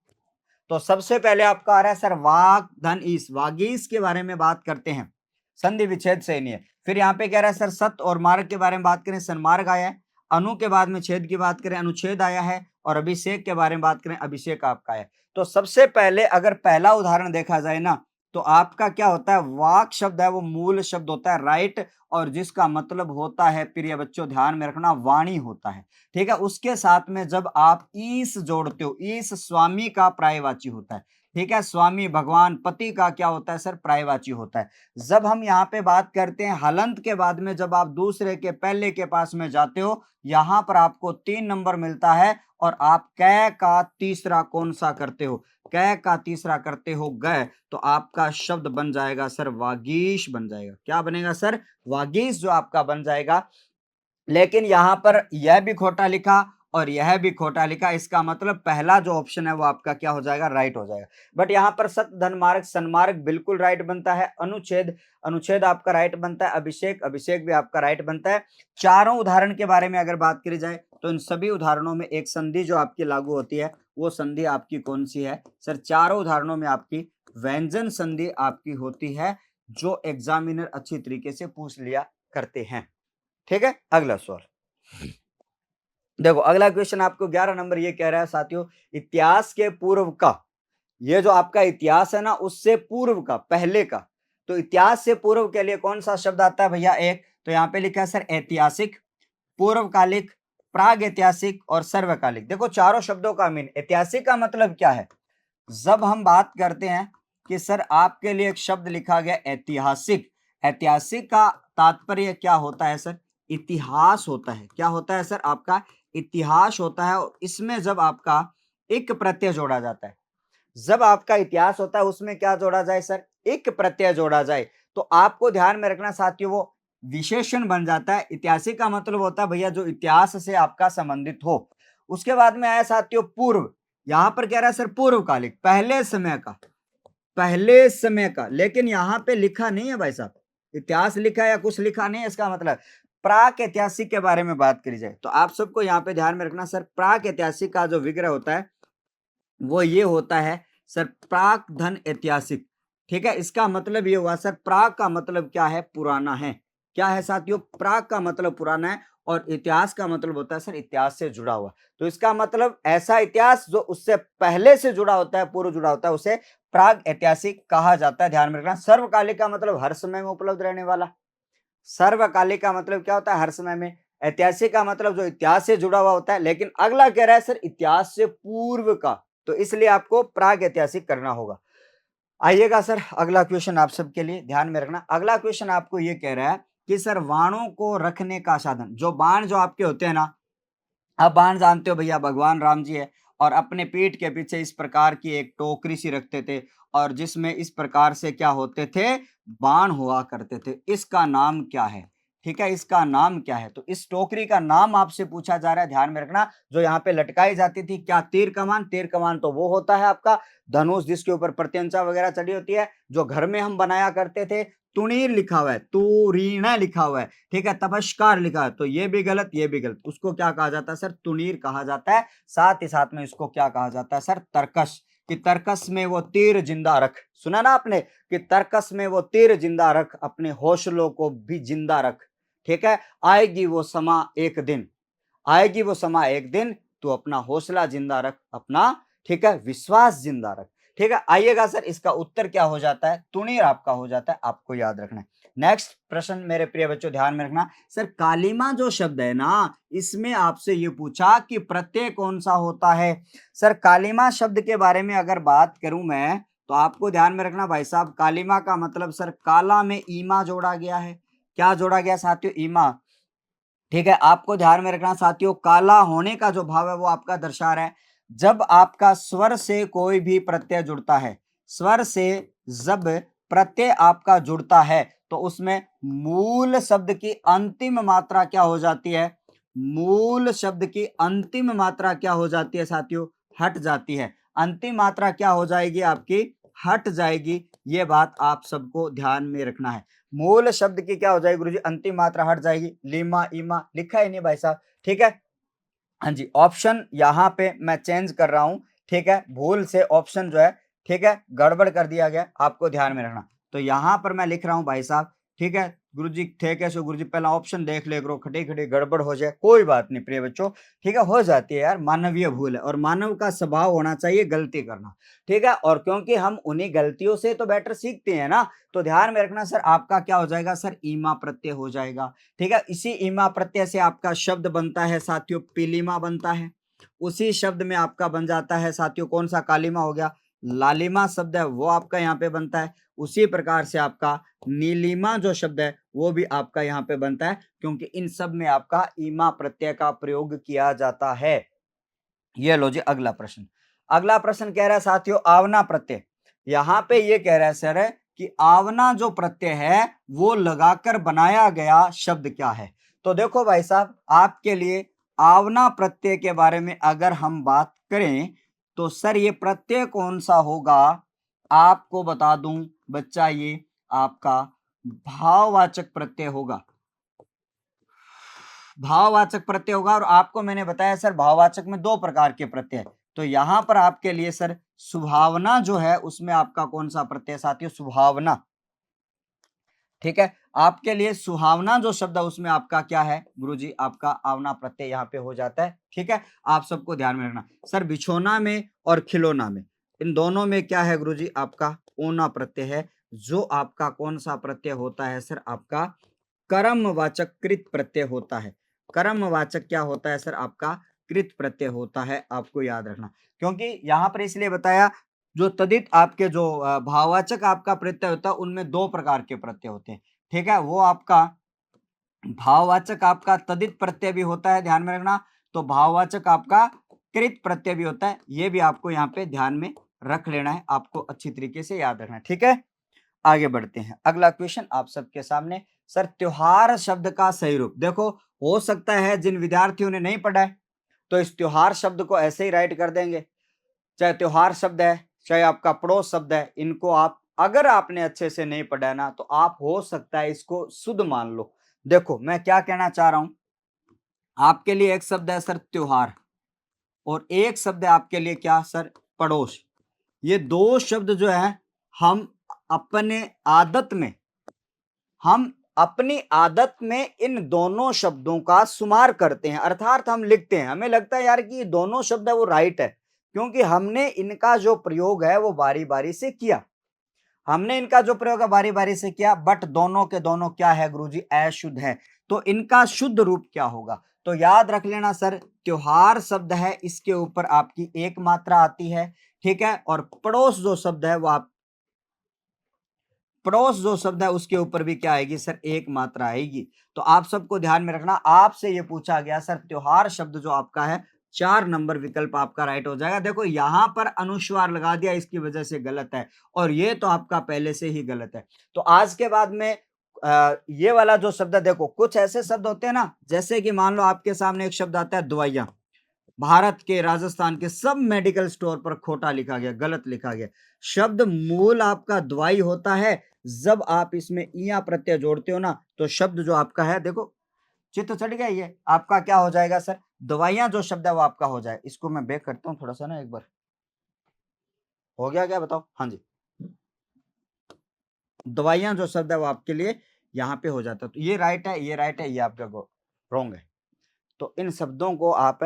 तो सबसे पहले आपका आ रहा है सर वाग धन ईस, वागीस के बारे में बात करते हैं, संधि विच्छेद सही नहीं है। फिर यहाँ पे कह रहा है सर सत और मार्ग के बारे में बात करें, सन्मार्ग आया है। अनु के बाद में छेद की बात करें, अनुच्छेद आया है। और अभिषेक के बारे में बात करें, अभिषेक आपका है। तो सबसे पहले अगर पहला उदाहरण देखा जाए ना, तो आपका क्या होता है, वाक शब्द है वो मूल शब्द होता है राइट, और जिसका मतलब होता है, प्रिय बच्चों ध्यान में रखना, वाणी होता है। ठीक है, उसके साथ में जब आप ईस जोड़ते हो, ईस स्वामी का पर्यायवाची होता है। ठीक है, स्वामी भगवान पति का क्या होता है सर, पर्यायवाची होता है। जब हम यहाँ पे बात करते हैं हलंत के बाद में, जब आप दूसरे के पहले के पास में जाते हो, यहां पर आपको 3 नंबर मिलता है, और आप कै का तीसरा कौन सा करते हो, कै का तीसरा करते हो गए, तो आपका शब्द बन जाएगा सर वागीश बन जाएगा। क्या बनेगा सर, वागीश जो आपका बन जाएगा। लेकिन यहां पर यह भी खोटा लिखा और यह भी खोटा लिखा, इसका मतलब पहला जो ऑप्शन है वो आपका क्या हो जाएगा, राइट हो जाएगा। बट यहां पर सत धनमार्ग सन्मार्ग बिल्कुल राइट बनता है, अनुच्छेद अनुच्छेद आपका राइट बनता है, अभिषेक अभिषेक भी आपका राइट बनता है। चारों उदाहरण के बारे में अगर बात करी जाए तो इन सभी उदाहरणों में एक संधि जो आपकी लागू होती है, वो संधि आपकी कौन सी है सर, चारों उदाहरणों में आपकी व्यंजन संधि आपकी होती है, जो एग्जामिनर अच्छी तरीके से पूछ लिया करते हैं। ठीक है, अगला सवाल देखो, अगला क्वेश्चन आपको 11 नंबर ये कह रहा है साथियों, इतिहास के पूर्व का, ये जो आपका इतिहास है ना, उससे पूर्व का, पहले का, तो इतिहास से पूर्व के लिए कौन सा शब्द आता है भैया, एक तो यहाँ पे लिखा है सर ऐतिहासिक, पूर्वकालिक, प्राग ऐतिहासिक और सर्वकालिक। देखो चारों शब्दों का मीन, ऐतिहासिक का मतलब क्या है, जब हम बात करते हैं कि सर आपके लिए एक शब्द लिखा गया ऐतिहासिक, ऐतिहासिक का तात्पर्य क्या होता है सर, इतिहास होता है। क्या होता है सर, आपका इतिहास होता है, और इसमें जब आपका एक प्रत्यय जोड़ा जाता है, जब आपका इतिहास होता है उसमें क्या जोड़ा जाए सर, एक प्रत्यय जोड़ा जाए, तो आपको ध्यान में रखना साथियों, वो विशेषण बन जाता है। ऐतिहासिक का मतलब होता है भैया जो इतिहास से आपका संबंधित हो। उसके बाद में आया साथियों पूर्व, यहां पर कह रहा है सर पूर्वकालिक, पहले समय का, पहले समय का, लेकिन यहां पे लिखा नहीं है भाई साहब, इतिहास लिखा है या कुछ लिखा नहीं है, इसका मतलब प्राक ऐतिहासिक के बारे में बात करी जाए तो आप सबको यहाँ पे ध्यान में रखना सर, प्राक ऐतिहासिक का जो विग्रह होता है वो ये होता है सर, प्राक धन ऐतिहासिक। ठीक है, इसका मतलब ये हुआ सर, प्राक का मतलब क्या है, पुराना है। क्या है साथियों, प्राक का मतलब पुराना है, और इतिहास का मतलब होता है सर इतिहास से जुड़ा हुआ। तो इसका मतलब ऐसा इतिहास जो उससे पहले से जुड़ा होता है, पूर्व जुड़ा होता है, उसे प्राग ऐतिहासिक कहा जाता है। ध्यान में रखना, सर्वकालिक का मतलब हर समय में उपलब्ध रहने वाला, सर्वकालिक का मतलब क्या होता है, हर समय में। ऐतिहासिक का मतलब जो इतिहास से जुड़ा हुआ होता है, लेकिन अगला कह रहा है सर इतिहास से पूर्व का, तो इसलिए आपको प्राग ऐतिहासिक करना होगा। आइएगा सर अगला क्वेश्चन आप सबके लिए, ध्यान में रखना। अगला क्वेश्चन आपको ये कह रहा है कि सर बाणों को रखने का साधन, जो बाण जो आपके होते हैं ना, आप बाण जानते हो भैया, भगवान राम जी है, और अपने पीठ के पीछे इस प्रकार की एक टोकरी सी रखते थे, और जिसमें इस प्रकार से क्या होते थे, बाण हुआ करते थे। इसका नाम क्या है, ठीक है, इसका नाम क्या है, तो इस टोकरी का नाम आपसे पूछा जा रहा है। ध्यान में रखना, जो यहाँ पे लटकाई जाती थी, क्या तीर कमान, तीर कमान तो वो होता है आपका धनुष जिसके ऊपर प्रत्यंचा वगैरह चढ़ी होती है, जो घर में हम बनाया करते थे, तुणीर लिखा हुआ है, तुरीना लिखा हुआ है, ठीक है, तपस्कार लिखा है, तो ये भी गलत, ये भी गलत। उसको क्या कहा जाता है सर, तुनीर कहा जाता है। साथ ही साथ में इसको क्या कहा जाता है सर, तरकश, कि तरकस में वो तीर जिंदा रख, सुना ना आपने, कि तरकस में वो तीर जिंदा रख, अपने हौसलों को भी जिंदा रख। ठीक है, आएगी वो समा एक दिन, आएगी वो समा एक दिन, तू अपना हौसला जिंदा रख, अपना, ठीक है, विश्वास जिंदा रख। ठीक है, आइएगा सर, इसका उत्तर क्या हो जाता है, तुणीर आपका हो जाता है, आपको याद रखना है। नेक्स्ट प्रश्न मेरे प्रिय बच्चों ध्यान में रखना, सर कालीमा जो शब्द है ना, इसमें आपसे ये पूछा कि प्रत्यय कौन सा होता है। सर कालीमा शब्द के बारे में अगर बात करूं मैं, तो आपको ध्यान में रखना भाई साहब, कालीमा का मतलब सर काला में ईमा जोड़ा गया है। क्या जोड़ा गया साथियों, ईमा। ठीक है, आपको ध्यान में रखना साथियों, काला होने का जो भाव है वो आपका दर्शा रहा है। जब आपका स्वर से कोई भी प्रत्यय जुड़ता है, स्वर से जब प्रत्यय आपका जुड़ता है, तो उसमें मूल शब्द की अंतिम मात्रा क्या हो जाती है, मूल शब्द की अंतिम मात्रा क्या हो जाती है साथियों, हट जाती है। अंतिम मात्रा क्या हो जाएगी आपकी, हट जाएगी। ये बात आप सबको ध्यान में रखना है। मूल शब्द की क्या हो जाएगी गुरुजी, अंतिम मात्रा हट जाएगी। लीमा ईमा लिखा ही नहीं भाई साहब, ठीक है। हाँ जी, ऑप्शन यहाँ पे मैं चेंज कर रहा हूं, ठीक है, भूल से ऑप्शन जो है, ठीक है, गड़बड़ कर दिया गया, आपको ध्यान में रखना। तो यहाँ पर मैं लिख रहा हूं भाई साहब, ठीक है, गुरुजी थे कैसे गुरुजी पहला ऑप्शन देख ले करो, खड़ी-खड़ी गड़बड़ हो जाए, कोई बात नहीं प्रिय बच्चों, ठीक है? हो जाती है यार, मानवीय भूल है और मानव का स्वभाव होना चाहिए गलती करना, ठीक है? और क्योंकि हम उन्हीं गलतियों से तो बेटर सीखते हैं ना, तो ध्यान में रखना सर आपका क्या हो जाएगा सर ईमा प्रत्यय हो जाएगा, ठीक है? इसी ईमा प्रत्यय से आपका शब्द बनता है साथियों पीलिमा बनता है, उसी शब्द में आपका बन जाता है साथियों कौन-सा कालिमा हो गया, लालिमा शब्द है वो आपका यहाँ पे बनता है, उसी प्रकार से आपका नीलिमा जो शब्द है वो भी आपका यहाँ पे बनता है क्योंकि इन सब में आपका ईमा प्रत्यय का प्रयोग किया जाता है। ये लो जी अगला प्रश्न। अगला प्रश्न कह रहा है साथियों आवना प्रत्यय। यहाँ पे ये कह रहा है सर कि आवना जो प्रत्यय है वो लगाकर बनाया गया शब्द क्या है? तो देखो भाई साहब आपके लिए आवना प्रत्यय के बारे में अगर हम बात करें तो सर ये प्रत्यय कौन सा होगा? आपको बता दूं बच्चा ये आपका भाववाचक प्रत्यय होगा। भाववाचक प्रत्यय होगा और आपको मैंने बताया सर भाववाचक में दो प्रकार के प्रत्यय है। तो यहां पर आपके लिए सर सुभावना जो है उसमें आपका कौन सा प्रत्यय साथियों सुभावना, ठीक है? आपके लिए सुहावना जो शब्द है उसमें आपका क्या है गुरुजी आपका आवना प्रत्यय यहाँ पे हो जाता है, ठीक है? आप सबको ध्यान में रखना सर बिछोना में और खिलौना में इन दोनों में क्या है गुरुजी आपका ओना प्रत्यय है जो आपका कौन सा प्रत्यय होता है सर आपका कर्मवाचक कृत प्रत्यय होता है। कर्मवाचक क्या होता है सर आपका कृत प्रत्यय होता है, आपको याद रखना क्योंकि यहां पर इसलिए बताया जो तदित आपके जो भाववाचक आपका प्रत्यय होता है उनमें दो प्रकार के प्रत्यय होते हैं, ठीक है? वो आपका भाववाचक आपका तदित प्रत्यय भी होता है ध्यान में रखना, तो भाववाचक आपका कृत प्रत्यय भी होता है, ये भी आपको यहाँ पे ध्यान में रख लेना है, आपको अच्छी तरीके से याद रखना है, ठीक है? आगे बढ़ते हैं अगला क्वेश्चन आप सबके सामने सर त्योहार शब्द का सही रूप देखो, हो सकता है जिन विद्यार्थियों ने नहीं पढ़ा है तो इस त्योहार शब्द को ऐसे ही राइट कर देंगे, चाहे त्योहार शब्द है चाहे आपका पड़ोस शब्द है, इनको आप अगर आपने अच्छे से नहीं पढ़ा है ना तो आप हो सकता है इसको शुद्ध मान लो। देखो मैं क्या कहना चाह रहा हूं, आपके लिए एक शब्द है सर त्योहार और एक शब्द है आपके लिए क्या सर पड़ोस। ये दो शब्द जो है हम अपने आदत में हम अपनी आदत में इन दोनों शब्दों का शुमार करते हैं अर्थात हम लिखते हैं, हमें लगता है यार कि ये दोनों शब्द है वो राइट है क्योंकि हमने इनका जो प्रयोग है वो बारी बारी से किया, हमने इनका जो प्रयोग है बारी बारी से किया बट दोनों के दोनों क्या है गुरुजी अशुद्ध है, तो इनका शुद्ध रूप क्या होगा? तो याद रख लेना सर त्योहार शब्द है इसके ऊपर आपकी एक मात्रा आती है, ठीक है? और पड़ोस जो शब्द है वो आप पड़ोस जो शब्द है उसके ऊपर भी क्या आएगी सर एक मात्रा आएगी। तो आप सबको ध्यान में रखना आपसे ये पूछा गया सर त्योहार शब्द जो आपका है 4 नंबर विकल्प आपका राइट हो जाएगा। देखो यहां पर अनुस्वार लगा दिया इसकी वजह से गलत है और ये तो आपका पहले से ही गलत है। तो आज के बाद में ये वाला जो शब्द है देखो कुछ ऐसे शब्द होते हैं ना जैसे कि मान लो आपके सामने एक शब्द आता है दवाइयां, भारत के राजस्थान के सब मेडिकल स्टोर पर खोटा लिखा गया गलत लिखा गया, शब्द मूल आपका दवाई होता है, जब आप इसमें इया प्रत्यय जोड़ते हो ना तो शब्द जो आपका है देखो चित्त चढ़ गया, ये आपका क्या हो जाएगा सर दवाइयां जो शब्द है वो आपका हो जाए। इसको मैं बैक करता हूँ थोड़ा सा ना एक बार, हो गया क्या बताओ? हाँ जी, दवाइयां जो शब्द है वो आपके लिए यहाँ पे हो जाता है, तो ये राइट है ये राइट है ये आपका रॉन्ग है। तो इन शब्दों को आप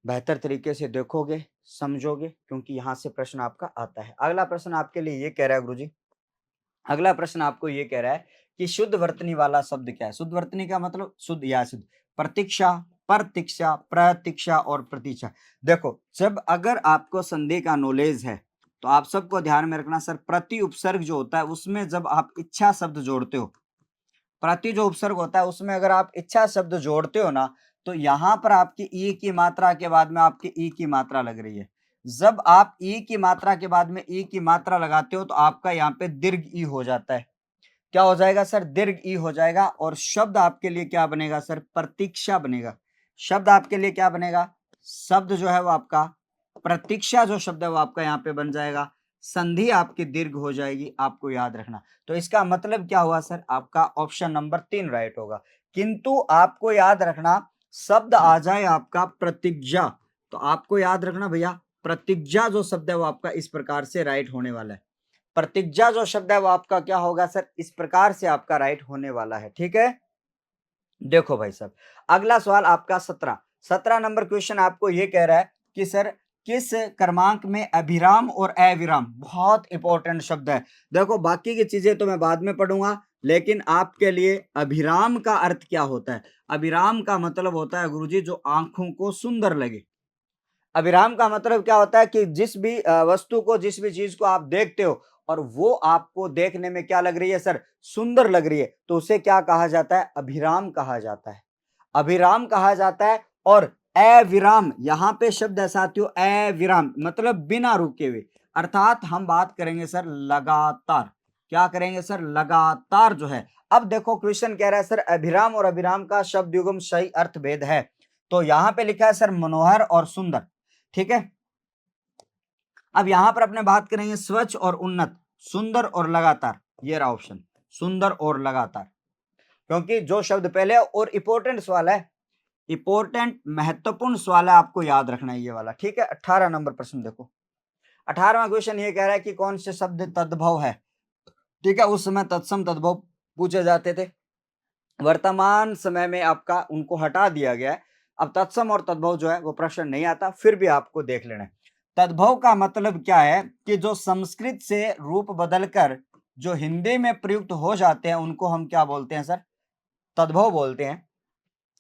बेहतर तरीके से देखोगे समझोगे क्योंकि यहाँ से प्रश्न आपका आता है। अगला प्रश्न आपके लिए ये कह रहा है गुरुजी, अगला प्रश्न आपको ये कह रहा है कि शुद्ध वर्तनी वाला शब्द क्या है? शुद्ध वर्तनी का मतलब शुद्ध या शुद्ध, प्रतीक्षा, प्रतीक्षा, प्रतीक्षा और प्रतीक्षा। देखो जब अगर आपको संधि का नॉलेज है तो आप सबको ध्यान में रखना सर प्रति उपसर्ग जो होता है उसमें जब आप इच्छा शब्द जोड़ते हो, प्रति जो उपसर्ग होता है उसमें अगर आप इच्छा शब्द जोड़ते हो ना तो यहां पर आपकी ई की मात्रा के बाद में आपकी ई की मात्रा लग रही है, जब आप ई की मात्रा के बाद में ई की मात्रा लगाते हो तो आपका यहाँ पे दीर्घ ई हो जाता है, क्या हो जाएगा सर दीर्घ ई हो जाएगा और शब्द आपके लिए क्या बनेगा सर प्रतीक्षा बनेगा। शब्द आपके लिए क्या बनेगा? शब्द जो है वो आपका प्रतीक्षा जो शब्द है वो आपका यहाँ पे बन जाएगा, संधि आपकी दीर्घ हो जाएगी, आपको याद रखना। तो इसका मतलब क्या हुआ सर आपका ऑप्शन नंबर 3 राइट होगा, किंतु आपको याद रखना शब्द आ जाए आपका प्रतिज्ञा, तो आपको याद रखना भैया प्रतिज्ञा जो शब्द है वो आपका इस प्रकार से राइट होने वाला है। प्रतिज्ञा जो शब्द है वो आपका क्या होगा सर, इस प्रकार से आपका राइट होने वाला है। ठीक है, देखो भाई साहब, अगला सवाल आपका 17 नंबर क्वेश्चन आपको ये कह रहा है कि सर किस क्रमांक में अभिराम और अविराम, बहुत इंपॉर्टेंट शब्द है। देखो बाकी की चीजें तो मैं बाद में पढ़ूंगा, लेकिन आपके लिए अभिराम का अर्थ क्या होता है। अभिराम का मतलब होता है गुरुजी जो आंखों को सुंदर लगे। अभिराम का मतलब क्या होता है कि जिस भी वस्तु को, जिस भी चीज को आप देखते हो और वो आपको देखने में क्या लग रही है सर, सुंदर लग रही है, तो उसे क्या कहा जाता है, अभिराम कहा जाता है। अभिराम कहा जाता है। और अविराम यहाँ पे शब्द है साथियों, अविराम मतलब बिना रुके हुए, अर्थात हम बात करेंगे सर लगातार। क्या करेंगे सर, लगातार जो है। अब देखो क्वेश्चन कह रहा है सर अभिराम और अभिराम का शब्द युग्म सही अर्थ भेद है, तो यहाँ पे लिखा है सर मनोहर और सुंदर। ठीक है, अब यहां पर अपने बात करेंगे स्वच्छ और उन्नत, सुंदर और लगातार, ये रहा ऑप्शन, सुंदर और लगातार। क्योंकि जो शब्द पहले और इंपॉर्टेंट सवाल है, इंपॉर्टेंट महत्वपूर्ण सवाल है, आपको याद रखना है ये वाला। ठीक है, 18 नंबर प्रश्न देखो। 18वां क्वेश्चन ये कह रहा है कि कौन से शब्द तद्भव है। ठीक है, उस समय तत्सम तद्भव पूछे जाते थे, वर्तमान समय में आपका उनको हटा दिया गया है। अब तत्सम और तद्भव जो है वो प्रश्न नहीं आता, फिर भी आपको देख लेना है। तद्भव का मतलब क्या है कि जो संस्कृत से रूप बदलकर जो हिंदी में प्रयुक्त हो जाते हैं उनको हम क्या बोलते हैं सर, तद्भव बोलते हैं।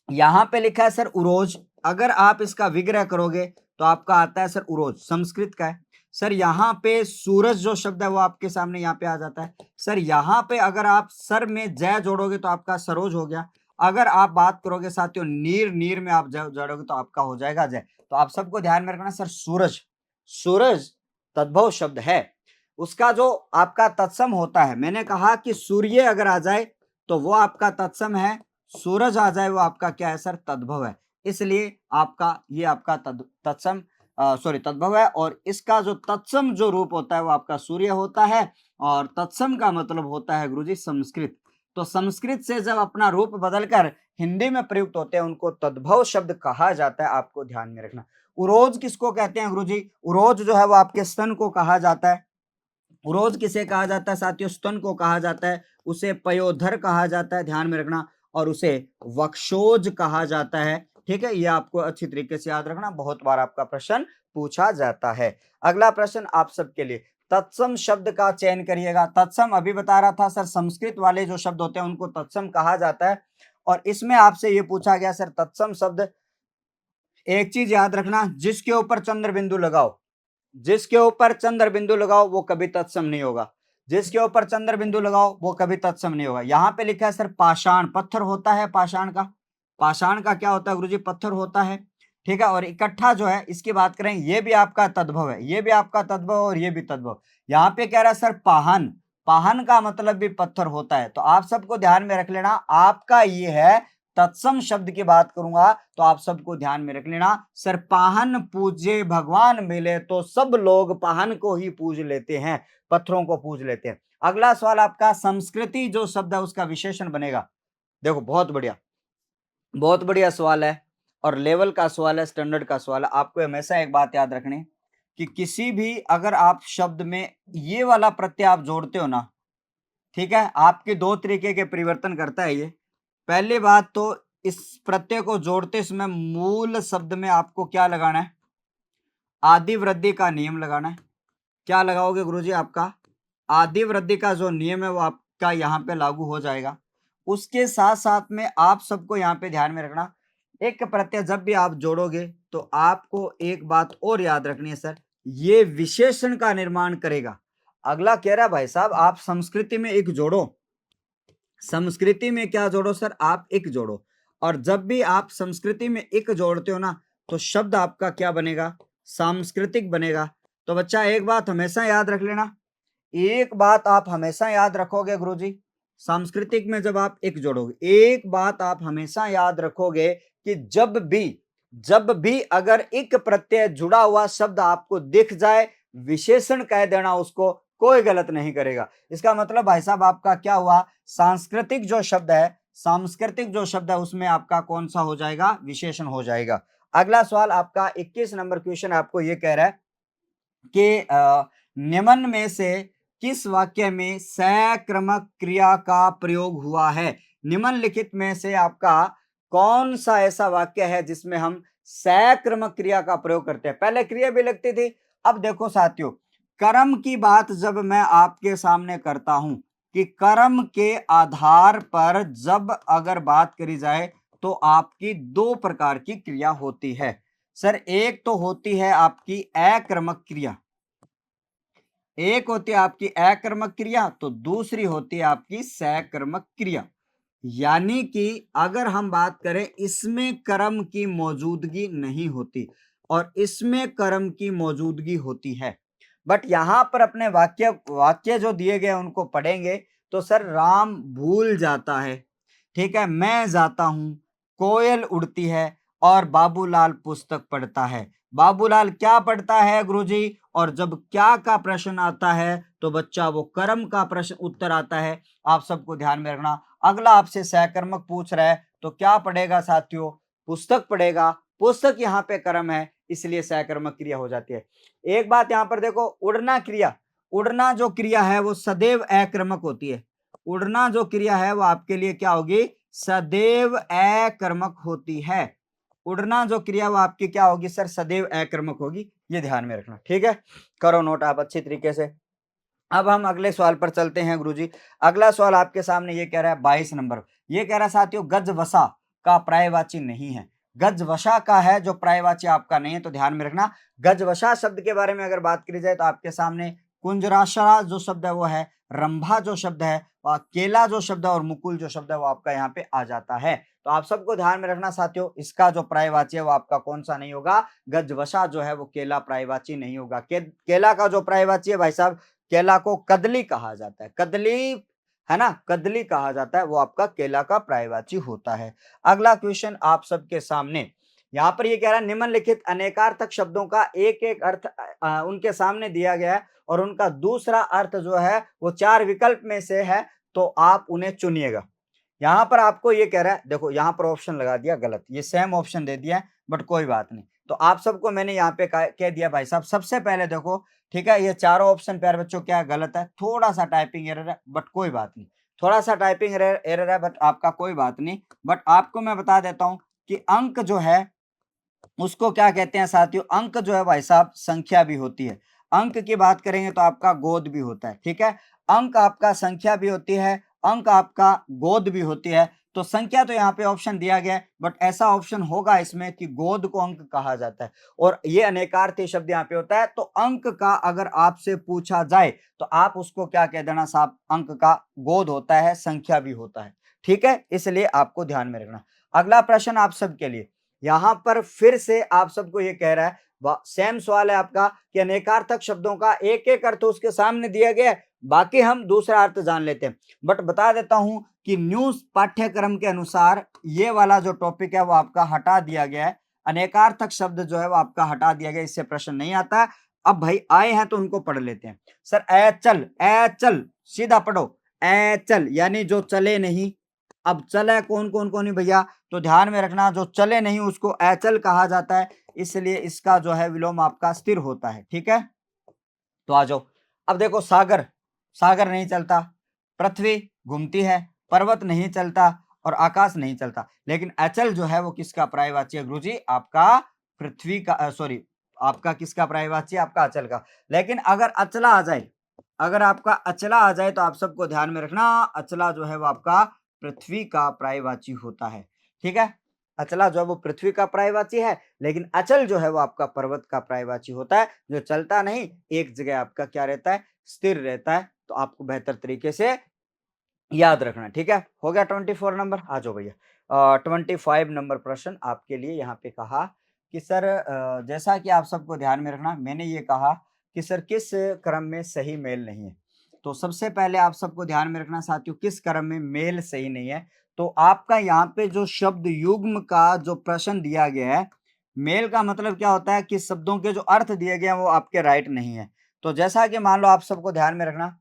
यहां पे लिखा है सर उरोज, अगर आप इसका विग्रह करोगे तो आपका आता है सर उरोज, संस्कृत का है। सर यहाँ पे सूरज जो शब्द है वो आपके सामने यहाँ पे आ जाता है। सर यहाँ पे अगर आप सर में जय जोड़ोगे तो आपका सरोज हो गया। अगर आप बात करोगे साथियों नीर, नीर में आप जय जोड़ोगे तो आपका हो जाएगा जय। तो आप सबको ध्यान में रखना सर, सूरज, सूरज तद्भव शब्द है। उसका जो आपका तत्सम होता है, मैंने कहा कि सूर्य अगर आ जाए तो वो आपका तत्सम है, सूरज आ जाए वो आपका क्या है सर, तद्भव है। इसलिए आपका ये आपका तत्सम सॉरी तद्भव है। और इसका जो तत्सम जो रूप होता है वो आपका सूर्य होता है, और तत्सम का मतलब होता है गुरुजी संस्कृत। तो संस्कृत से जब अपना रूप बदलकर हिंदी में प्रयुक्त होते हैं उनको तद्भव शब्द कहा जाता है, आपको ध्यान में रखना। उरोज किसको कहते हैं गुरुजी, उरोज जो है वो आपके स्तन को कहा जाता है। उरोज किसे कहा जाता है साथियों, स्तन को कहा जाता है। उसे पयोधर कहा जाता है, ध्यान में रखना। और उसे वक्षोज कहा जाता है। ठीक है, ये आपको अच्छी तरीके से याद रखना, बहुत बार आपका प्रश्न पूछा जाता है। अगला प्रश्न आप सबके लिए, तत्सम शब्द का चयन करिएगा। तत्सम अभी बता रहा था सर, संस्कृत वाले जो शब्द होते हैं उनको तत्सम कहा जाता है। और इसमें आपसे ये पूछा गया सर तत्सम शब्द, एक चीज याद रखना, जिसके ऊपर चंद्र बिंदु लगाओ, जिसके ऊपर चंद्र बिंदु लगाओ वो कभी तत्सम नहीं होगा। जिसके ऊपर चंद्र बिंदु लगाओ वो कभी तत्सम नहीं होगा। यहाँ पे लिखा है सर पाषाण, पत्थर होता है पाषाण का। पाषाण का क्या होता है गुरुजी, पत्थर होता है। ठीक है, और इकट्ठा जो है इसकी बात करें, ये भी आपका तद्भव है, ये भी आपका तद्भव और ये भी तद्भव। यहाँ पे कह रहा है सर पाहन, पाहन का मतलब भी पत्थर होता है। तो आप सबको ध्यान में रख लेना, आपका ये है तत्सम शब्द की बात करूंगा तो आप सबको ध्यान में रख लेना सर, पाहन पूजे भगवान मिले, तो सब लोग पाहन को ही पूज लेते हैं, पत्थरों को पूज लेते हैं। अगला सवाल आपका, संस्कृति जो शब्द है उसका विशेषण बनेगा। देखो बहुत बढ़िया, बहुत बढ़िया सवाल है, और लेवल का सवाल है, स्टैंडर्ड का सवाल है। आपको हमेशा एक बात याद रखनी कि किसी भी अगर आप शब्द में ये वाला प्रत्यय आप जोड़ते हो ना, ठीक है, आपके दो तरीके के परिवर्तन करता है ये। पहली बात तो इस प्रत्यय को जोड़ते समय मूल शब्द में आपको क्या लगाना है, आदि वृद्धि का नियम लगाना है। क्या लगाओगे गुरुजी, आपका आदि वृद्धि का जो नियम है वो आपका यहाँ पे लागू हो जाएगा। उसके साथ साथ में आप सबको यहाँ पे ध्यान में रखना, एक प्रत्यय जब भी आप जोड़ोगे तो आपको एक बात और याद रखनी है सर, ये विशेषण का निर्माण करेगा। अगला कह रहा है भाई साहब आप संस्कृति में एक जोड़ो, संस्कृति में क्या जोड़ो सर, आप एक जोड़ो। और जब भी आप संस्कृति में एक जोड़ते हो ना तो शब्द आपका क्या बनेगा, सांस्कृतिक बनेगा। तो बच्चा एक बात हमेशा याद रख लेना, एक बात आप हमेशा याद रखोगे गुरुजी, सांस्कृतिक में जब आप एक जोड़ोगे, एक बात आप हमेशा याद रखोगे कि जब भी अगर एक प्रत्यय जुड़ा हुआ शब्द आपको दिख जाए, विशेषण कह देना उसको, कोई गलत नहीं करेगा। इसका मतलब भाई साहब आपका क्या हुआ, सांस्कृतिक जो शब्द है, सांस्कृतिक जो शब्द है उसमें आपका कौन सा हो जाएगा, विशेषण हो जाएगा। अगला सवाल आपका 21 नंबर क्वेश्चन आपको ये कह रहा है कि निम्न में से किस वाक्य में सक्रमक क्रिया का प्रयोग हुआ है? निम्नलिखित में से आपका कौन सा ऐसा वाक्य है जिसमें हम सक्रमक क्रिया का प्रयोग करते हैं? पहले क्रिया भी लगती थी। अब देखो साथियों, कर्म की बात जब मैं आपके सामने करता हूं कि कर्म के आधार पर जब अगर बात करी जाए तो आपकी दो प्रकार की क्रिया होती है। सर, एक तो होती है आपकी अकर्मक क्रिया, एक होती है आपकी अकर्मक क्रिया, तो दूसरी होती है आपकी सकर्मक क्रिया। यानी कि अगर हम बात करें, इसमें कर्म की मौजूदगी नहीं होती और इसमें कर्म की मौजूदगी होती है। बट यहां पर अपने वाक्य वाक्य जो दिए गए उनको पढ़ेंगे तो सर, राम भूल जाता है, ठीक है, मैं जाता हूं, कोयल उड़ती है और बाबूलाल पुस्तक पढ़ता है। बाबूलाल क्या पढ़ता है गुरुजी? और जब क्या का प्रश्न आता है तो बच्चा वो कर्म का प्रश्न उत्तर आता है। आप सबको ध्यान में रखना। अगला आपसे सहकर्मक पूछ रहा है तो क्या पढ़ेगा साथियों? पुस्तक पढ़ेगा। पुस्तक यहाँ पे कर्म है, इसलिए सहकर्मक क्रिया हो जाती है। एक बात यहाँ पर देखो, उड़ना क्रिया, उड़ना जो क्रिया है वो सदैव अकर्मक होती है। उड़ना जो क्रिया है वो आपके लिए क्या होगी? सदैव अकर्मक होती है। उड़ना जो क्रिया वो आपकी क्या होगी सर? सदैव अकर्मक होगी। ये ध्यान में रखना, ठीक है। करो नोट आप अच्छी तरीके से। अब हम अगले सवाल पर चलते हैं गुरुजी। अगला सवाल आपके सामने ये कह रहा है 22 नंबर। ये कह रहा है साथियों, गजवसा का पर्यायवाची नहीं है। गजवसा का है जो पर्यायवाची आपका नहीं है, तो ध्यान में रखना। गजवसा शब्द के बारे में अगर बात करी जाए तो आपके सामने कुंजराशरा जो शब्द है वो है, रंभा जो शब्द है, और केला जो शब्द है और मुकुल जो शब्द है वो आपका यहाँ पे आ जाता है। तो आप सबको ध्यान में रखना साथियों, इसका जो पर्यायवाची है वो आपका कौन सा नहीं होगा? गजवसा जो है वो केला पर्यायवाची नहीं होगा। केला का जो पर्यायवाची है भाई साहब, केला को कदली कहा जाता है। कदली है ना, कदली कहा जाता है, वो आपका केला का पर्यायवाची होता है। अगला क्वेश्चन आप सबके सामने, यहाँ पर ये कह रहा है निम्नलिखित अनेकार्थक शब्दों का एक एक अर्थ उनके सामने दिया गया है और उनका दूसरा अर्थ जो है वो चार विकल्प में से है, तो आप उन्हें चुनिएगा। यहाँ पर आपको ये कह रहा है, देखो यहाँ पर ऑप्शन लगा दिया गलत, ये सेम ऑप्शन दे दिया है, बट कोई बात नहीं। तो आप सबको मैंने यहाँ पे कह दिया भाई साहब, सबसे पहले देखो, ठीक है, ये चारों ऑप्शन प्यारे बच्चों क्या गलत है, थोड़ा सा टाइपिंग एरर है, बट कोई बात नहीं। थोड़ा सा टाइपिंग एरर है, बट आपका कोई बात नहीं। बट आपको मैं बता देता हूँ कि अंक जो है उसको क्या कहते हैं साथियों? अंक जो है भाई साहब संख्या भी होती है। अंक की बात करेंगे तो आपका गोद भी होता है, ठीक है। अंक आपका संख्या भी होती है, अंक आपका गोद भी होती है। तो संख्या तो यहाँ पे ऑप्शन दिया गया है, बट ऐसा ऑप्शन होगा इसमें कि गोद को अंक कहा जाता है और ये अनेकार्थी शब्द यहाँ पे होता है। तो अंक का अगर आपसे पूछा जाए तो आप उसको क्या कह देना साहब? अंक का गोद होता है, संख्या भी होता है, ठीक है। इसलिए आपको ध्यान में रखना। अगला प्रश्न आप सबके लिए, यहां पर फिर से आप सबको ये कह रहा है, सेम सवाल है आपका कि अनेकार्थक शब्दों का एक एक अर्थ उसके सामने दिया गया है, बाकी हम दूसरा अर्थ जान लेते हैं। बट बता देता हूं कि न्यूज पाठ्यक्रम के अनुसार ये वाला जो टॉपिक है वो आपका हटा दिया गया है। अनेकार्थक शब्द जो है वो आपका हटा दिया गया, इससे प्रश्न नहीं आता। अब भाई आए हैं तो उनको पढ़ लेते हैं। सर, ऐचल, ऐचल सीधा पढ़ो। ऐचल यानी जो चले नहीं। अब चले कौन कौन कौन नहीं भैया? तो ध्यान में रखना, जो चले नहीं उसको अचल कहा जाता है, इसलिए इसका जो है विलोम आपका स्थिर होता है, ठीक है। तो आ जाओ। अब देखो, सागर, सागर नहीं चलता, पृथ्वी घूमती है, पर्वत नहीं चलता और आकाश नहीं चलता, लेकिन अचल जो है वो किसका पर्यायवाची है गुरुजी? आपका पृथ्वी का, सॉरी, आपका किसका पर्यायवाची है? आपका अचल का। लेकिन अगर अचला आ जाए, अगर आपका अचला आ जाए तो आप सबको ध्यान में रखना, अचला जो है वो आपका पृथ्वी का पर्यायवाची होता है, ठीक है। अचला जो है वो पृथ्वी का पर्यायवाची है, लेकिन अचल जो है वो आपका पर्वत का पर्यायवाची होता है, जो चलता नहीं, एक जगह आपका क्या रहता है? स्थिर रहता है। तो आपको बेहतर तरीके से याद रखना, ठीक है। हो गया 24 नंबर। आ जाओ भैया, 25 नंबर प्रश्न आपके लिए यहाँ पे कहा कि सर, जैसा कि आप सबको ध्यान में रखना, मैंने ये कहा कि सर किस क्रम में सही मेल नहीं है। तो सबसे पहले आप सबको ध्यान में रखना साथियों, किस क्रम में मेल सही नहीं है। तो आपका यहाँ पे जो शब्द युग्म का जो प्रश्न दिया गया है, मेल का मतलब क्या होता है कि शब्दों के जो अर्थ दिए गए हैं वो आपके राइट नहीं है। तो जैसा कि मान लो, आप सबको ध्यान में रखना,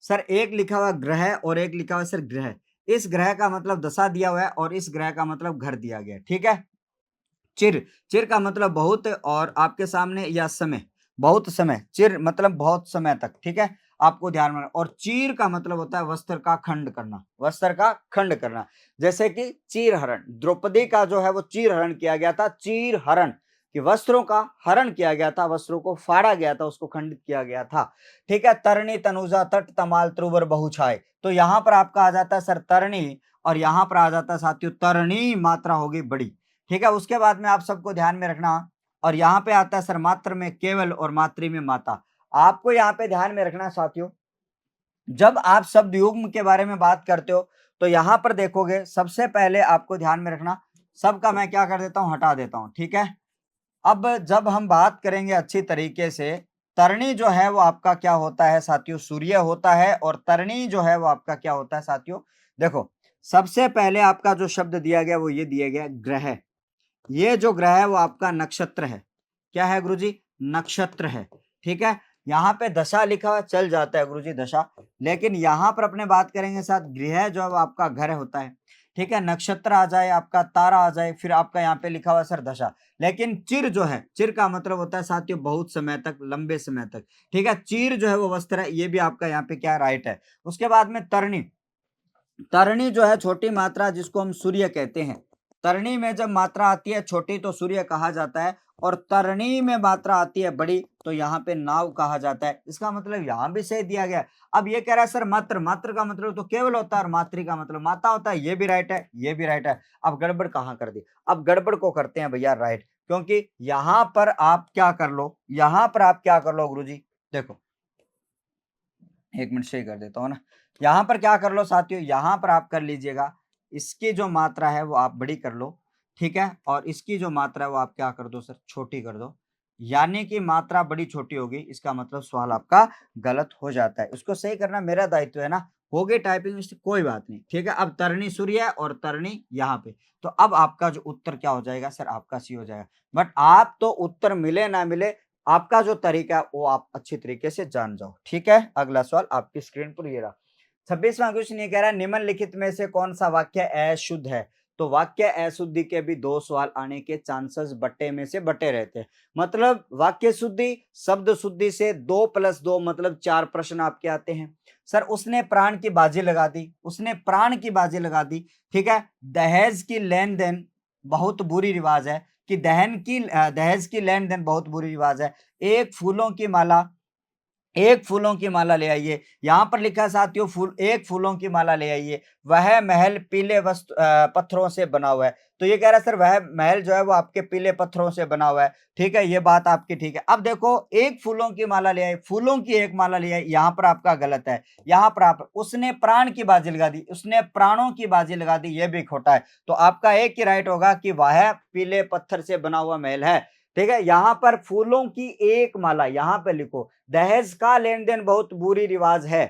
सर एक लिखा हुआ ग्रह और एक लिखा हुआ सर ग्रह। इस ग्रह का मतलब दशा दिया हुआ है और इस ग्रह का मतलब घर दिया गया है, ठीक है। चिर, चिर का मतलब बहुत और आपके सामने या समय, बहुत समय, चिर मतलब बहुत समय तक, ठीक है। आपको ध्यान में, और चीर का मतलब होता है वस्त्र का खंड करना, वस्त्र का खंड करना। जैसे कि चीर हरण, द्रौपदी का जो है वो चीर हरण किया गया था, चीर हरण कि वस्त्रों का हरण किया गया था, वस्त्रों को फाड़ा गया था, उसको खंडित किया गया था। ठीक है, तरणी तनुजा तट तमाल त्रुवर बहुछाय, तो यहां पर आपका आ जाता है सर तरणी, और यहां पर आ जाता है साथियों तरणी, मात्रा होगी बड़ी। ठीक है, उसके बाद में आप सबको ध्यान में रखना, और यहाँ पे आता है सर मात्र में केवल और मातृ में माता। आपको यहाँ पे ध्यान में रखना साथियों, जब आप शब्द युग्म के बारे में बात करते हो तो यहां पर देखोगे सबसे पहले आपको ध्यान में रखना, सबका मैं क्या कर देता हूं, हटा देता हूं। ठीक है, अब जब हम बात करेंगे अच्छी तरीके से, तरणी जो है वो आपका क्या होता है साथियों, सूर्य होता है, और तरणी जो है वो आपका क्या होता है साथियों, देखो सबसे पहले आपका जो शब्द दिया गया वो ये दिया गया ग्रह, ये जो ग्रह है वो आपका नक्षत्र है। क्या है गुरुजी, नक्षत्र है। ठीक है, यहाँ पे दशा लिखा हुआ चल जाता है गुरुजी दशा, लेकिन यहाँ पर अपने बात करेंगे साथ गृह जो है वो आपका घर होता है। ठीक है, नक्षत्र आ जाए, आपका तारा आ जाए, फिर आपका यहाँ पे लिखा हुआ सर दशा। लेकिन चिर जो है, चिर का मतलब होता है साथियों बहुत समय तक, लंबे समय तक। ठीक है, चीर जो है वो वस्त्र है, ये भी आपका यहाँ पे क्या राइट है। उसके बाद में तरणी, तरणी जो है छोटी मात्रा जिसको हम सूर्य कहते हैं, तरणी में जब मात्रा आती है छोटी तो सूर्य कहा जाता है, और तरणी में मात्रा आती है बड़ी तो यहाँ पे नाव कहा जाता है। इसका मतलब यहाँ भी सही दिया गया है। अब ये कह रहा है सर मात्र, मात्र का मतलब तो केवल होता है, और मातृ का मतलब माता होता है, ये भी राइट है, ये भी राइट है। अब गड़बड़ कहाँ कर दी, अब गड़बड़ को करते हैं भैया राइट, क्योंकि यहाँ पर आप क्या कर लो, यहाँ पर आप क्या कर लो गुरुजी, देखो एक मिनट से ही कर देता हूँ ना, यहाँ पर क्या कर लो साथियों, यहाँ पर आप कर लीजिएगा, इसकी जो मात्रा है वो आप बड़ी कर लो। ठीक है, और इसकी जो मात्रा है वो आप क्या कर दो सर, छोटी कर दो, यानी कि मात्रा बड़ी छोटी होगी, इसका मतलब सवाल आपका गलत हो जाता है। इसको सही करना मेरा दायित्व है ना, हो गई टाइपिंग इससे कोई बात नहीं। ठीक है, अब तरणी सूर्य है और तरणी यहाँ पे, तो अब आपका जो उत्तर क्या हो जाएगा सर, आपका सी हो जाएगा। बट आप तो उत्तर मिले ना मिले, आपका जो तरीका है वो आप अच्छी तरीके से जान जाओ। ठीक है, अगला सवाल आपकी स्क्रीन पर ये रहा। 26वां क्वेश्चन ये कह रहा है निम्नलिखित में से कौन सा वाक्य अशुद्ध है। तो वाक्य अशुद्धि के भी दो सवाल आने के चांसेस बटे में से बटे रहते हैं। मतलब वाक्य शुद्धि, शब्द शुद्धि से 2 + 2 मतलब 4 प्रश्न आपके आते हैं। सर उसने प्राण की बाजी लगा दी, उसने प्राण की बाजी लगा दी। ठीक है, दहेज की लेन देन बहुत बुरी रिवाज है, कि दहेज की लेन देन बहुत बुरी रिवाज है। एक फूलों की माला, एक फूलों की माला ले आइए, यहां पर लिखा है साथियों फूल, एक फूलों की माला ले आइए, वह महल पीले पत्थरों से बना हुआ है। तो ये कह रहा है सर वह महल जो है वो आपके पीले पत्थरों से बना हुआ है। ठीक है, ये बात आपकी ठीक है। अब देखो एक फूलों की माला ले आई, फूलों की एक माला ले आई, यहां पर आपका गलत है। यहां पर आप उसने प्राण की बाजी लगा दी, उसने प्राणों की बाजी लगा दी, ये भी खोटा है। तो आपका एक ही राइट होगा कि वह पीले पत्थर से बना हुआ महल है। ठीक है, यहां पर फूलों की एक माला, यहां पे लिखो दहेज का लेन देन बहुत बुरी रिवाज है।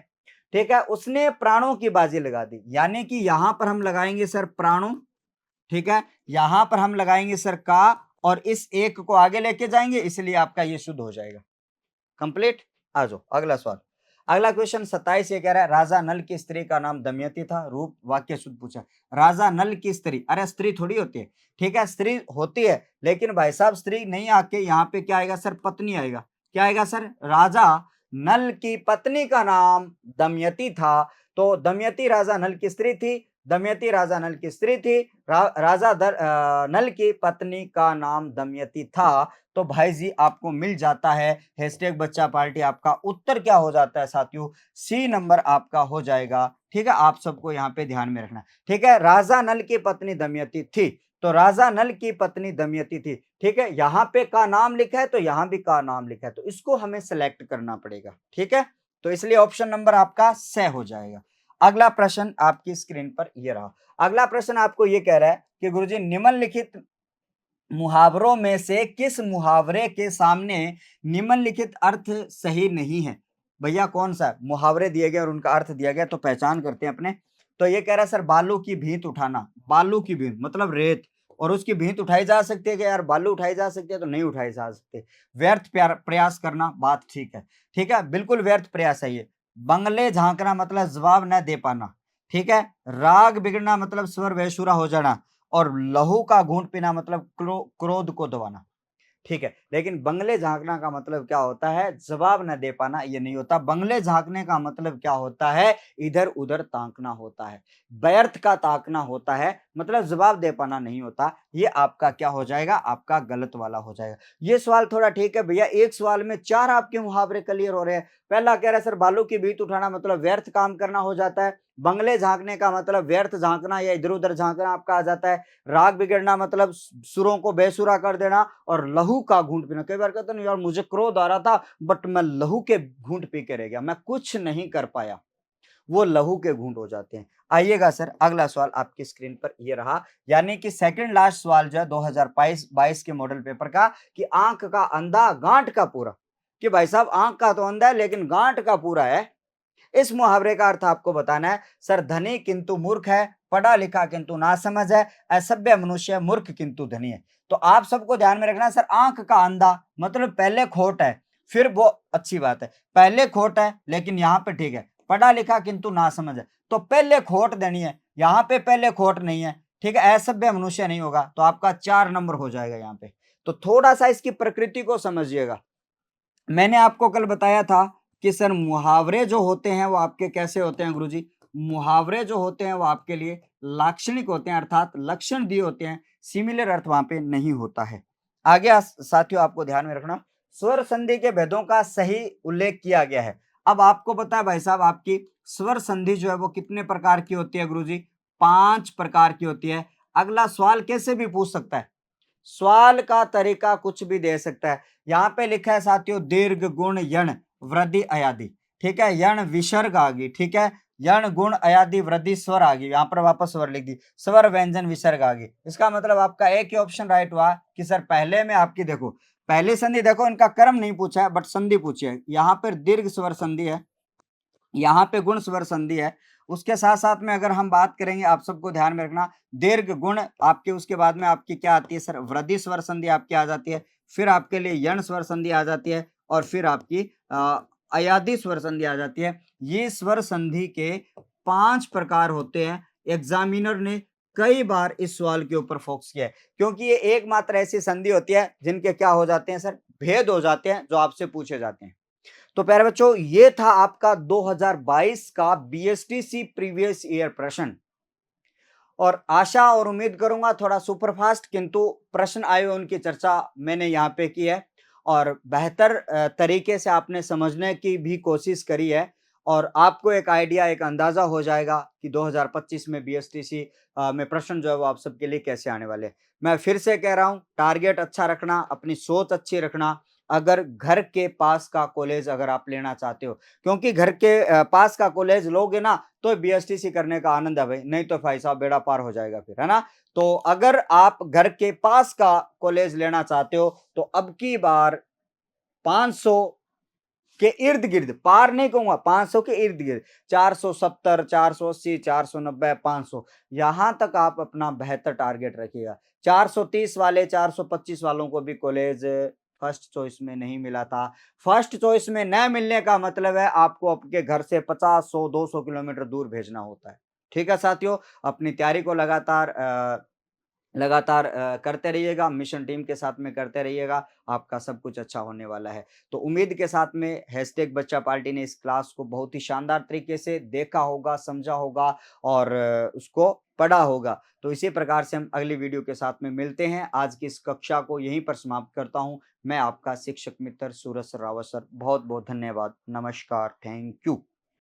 ठीक है, उसने प्राणों की बाजी लगा दी, यानी कि यहां पर हम लगाएंगे सर प्राणों। ठीक है, यहां पर हम लगाएंगे सर का, और इस एक को आगे लेके जाएंगे, इसलिए आपका ये शुद्ध हो जाएगा। कंप्लीट, आ जाओ अगला सवाल। अगला क्वेश्चन 27 ये कह रहा है राजा नल की स्त्री का नाम दमयंती था, रूप वाक्य शुद्ध पूछा। राजा नल की स्त्री, अरे स्त्री थोड़ी होती है। ठीक है, स्त्री होती है, लेकिन भाई साहब स्त्री नहीं आके यहाँ पे क्या आएगा सर, पत्नी आएगा। क्या आएगा सर, राजा नल की पत्नी का नाम दमयंती था, तो दमयंती राजा नल की स्त्री थी, दमयंती राजा नल की स्त्री थी, राजा नल की पत्नी का नाम दमयंती था। तो भाई जी आपको मिल जाता है हैशटैग बच्चा पार्टी, आपका उत्तर क्या हो जाता है साथियों, सी नंबर आपका हो जाएगा। ठीक है, आप सबको यहाँ पे ध्यान में रखना। ठीक है, राजा नल की पत्नी दमयंती थी, तो राजा नल की पत्नी दमयंती थी। ठीक है, यहाँ पे का नाम लिखा है तो यहाँ भी का नाम लिखा है, तो इसको हमें सेलेक्ट करना पड़ेगा। ठीक है, तो इसलिए ऑप्शन नंबर आपका सही हो जाएगा। अगला प्रश्न आपकी स्क्रीन पर ये रहा। अगला प्रश्न आपको ये कह रहा है कि गुरुजी निम्नलिखित मुहावरों में से किस मुहावरे के सामने निम्नलिखित अर्थ सही नहीं है। भैया कौन सा मुहावरे दिए गए और उनका अर्थ दिया गया, तो पहचान करते हैं अपने। तो ये कह रहा है सर बालू की भींत उठाना, बालू की भींत मतलब रेत, और उसकी भींत उठाई जा सकती है कि यार बालू उठाई जा सकती है, तो नहीं उठाई जा सकती। व्यर्थ प्रयास करना, बात ठीक है। ठीक है, बिल्कुल व्यर्थ प्रयास है ये। बंगले झांकना मतलब जवाब न दे पाना। ठीक है, राग बिगड़ना मतलब स्वर बेसुरा हो जाना, और लहू का घूंट पीना मतलब क्रोध को दबाना। ठीक है, लेकिन बंगले झाँकना का मतलब क्या होता है? जवाब ना दे पाना, ये नहीं होता। बंगले झाँकने का मतलब क्या होता है? इधर-उधर ताकना होता है। व्यर्थ का ताकना होता है, मतलब जवाब दे पाना नहीं होता। ये आपका क्या हो जाएगा? आपका गलत वाला हो जाएगा। ये सवाल थोड़ा ठीक है भैया, एक सवाल में 4 आपके मुहावरे क्लियर हो रहे हैं। पहला कह रहा है सर बालू की भीत उठाना मतलब व्यर्थ काम करना हो जाता है। बंगले झाँकने का मतलब व्यर्थ झाँकना या इधर-उधर झाँकना आपका आ जाता है। राग बिगड़ना मतलब सुरों को बेसुरा कर देना, और लहू का घूंट पीना। कई बार कहते हैं ना यार मुझे क्रोध आ रहा था बट मैं लहू के घूंट पी के रह गया, मैं कुछ नहीं कर पाया। वो लहू के घूंट हो जाते हैं। आइएगा सर अगला सवाल आपकी स्क्रीन पर ये रहा, यानी कि सेकंड लास्ट सवाल जो है 2022 के मॉडल पेपर का, कि आंख का अंधा गांठ का पूरा। कि भाई साहब आंख का तो अंधा है लेकिन गांठ का पूरा है। इस मुहावरे का अर्थ आपको बताना है। सर धनी किंतु मूर्ख है, पढ़ा लिखा किंतु नासमझ है, असभ्य मनुष्य मूर्ख किंतु धनी है। तो आप सबको ध्यान में रखना है, सर आंख का अंधा मतलब पहले खोट है, फिर वो अच्छी बात है। पहले खोट है लेकिन यहाँ पे ठीक है, पढ़ा लिखा किंतु नासमझ है, तो पहले खोट देनी है, यहाँ पे पहले खोट नहीं है। ठीक है, असभ्य मनुष्य नहीं होगा, तो आपका 4 नंबर हो जाएगा यहाँ पे। तो थोड़ा सा इसकी प्रकृति को समझिएगा। मैंने आपको कल बताया था कि सर मुहावरे जो होते हैं वो आपके कैसे होते हैं गुरुजी? मुहावरे जो होते हैं वो आपके लिए लाक्षणिक होते हैं, अर्थात लक्षण दिए होते हैं, सिमिलर अर्थ वहां पे नहीं होता है। आगे साथियों आपको ध्यान में रखना, स्वर संधि के भेदों का सही उल्लेख किया गया है। अब आपको पता है भाई साहब, आपकी स्वर संधि जो है वो कितने प्रकार की होती है गुरुजी? 5 प्रकार की होती है। अगला सवाल कैसे भी पूछ सकता है, सवाल का तरीका कुछ भी दे सकता है। यहाँ पे लिखा है साथियों दीर्घ गुण यण वृद्धि अयादि। ठीक है, यण विसर्ग आ गई। ठीक है, यण गुण अयादि वृद्धि स्वर आ गई, यहाँ पर वापस स्वर लिख दी, स्वर व्यंजन विसर्ग आ गई। इसका मतलब आपका एक ही ऑप्शन राइट हुआ कि सर पहले में आपकी देखो, पहली संधि देखो, इनका क्रम नहीं पूछा है बट संधि पूछी है। यहाँ पर दीर्घ स्वर संधि है, यहाँ पे गुण स्वर संधि है। उसके साथ साथ में अगर हम बात करेंगे, आप सबको ध्यान में रखना, दीर्घ गुण आपके, उसके बाद में आपकी क्या आती है सर? वृद्धि स्वर संधि आपकी आ जाती है, फिर आपके लिए यण स्वर संधि आ जाती है, और फिर आपकी अयादि स्वर संधि आ जाती है। ये स्वर संधि के 5 प्रकार होते हैं। एग्जामिनर ने कई बार इस सवाल के ऊपर फोकस किया है, क्योंकि ये एकमात्र ऐसी संधि होती है जिनके क्या हो जाते हैं सर? भेद हो जाते हैं, जो आपसे पूछे जाते हैं। तो प्यारे बच्चों, ये था आपका 2022 का बीएसटीसी प्रीवियस ईयर प्रश्न, और आशा और उम्मीद करूंगा थोड़ा सुपरफास्ट किंतु प्रश्न आए हुए उनकी चर्चा मैंने यहाँ पे की है, और बेहतर तरीके से आपने समझने की भी कोशिश करी है, और आपको एक आइडिया, एक अंदाजा हो जाएगा कि 2025 में बीएसटीसी में प्रश्न जो है वो आप सबके लिए कैसे आने वाले हैं। मैं फिर से कह रहा हूँ, टारगेट अच्छा रखना, अपनी सोच अच्छी रखना। अगर घर के पास का कॉलेज अगर आप लेना चाहते हो, क्योंकि घर के पास का कॉलेज लोगे ना तो बीएसटीसी करने का आनंद है भाई, नहीं तो भाई साहब बेड़ा पार हो जाएगा फिर, है ना? तो अगर आप घर के पास का कॉलेज लेना चाहते हो तो अब की बार 500 के इर्द गिर्द, पार नहीं कहूंगा, 500 के इर्द गिर्द, 470, 480, 490, 500, यहां तक आप अपना बेहतर टारगेट रखिएगा। 430 वाले, 425 वालों को भी कॉलेज फर्स्ट चॉइस में नहीं मिला था। फर्स्ट चॉइस में न मिलने का मतलब है आपको आपके घर से 50, 100, 200 किलोमीटर दूर भेजना होता है। ठीक है साथियों, अपनी तैयारी को लगातार करते रहिएगा, मिशन टीम के साथ में करते रहिएगा, आपका सब कुछ अच्छा होने वाला है। तो उम्मीद के साथ में हैशटैग बच्चा पार्टी ने इस क्लास को बहुत ही शानदार तरीके से देखा होगा, समझा होगा, और उसको पढ़ा होगा। तो इसी प्रकार से हम अगली वीडियो के साथ में मिलते हैं। आज की इस कक्षा को यहीं पर समाप्त करता हूँ। मैं आपका शिक्षक मित्र सूरज रावत सर, बहुत बहुत धन्यवाद। नमस्कार, थैंक यू।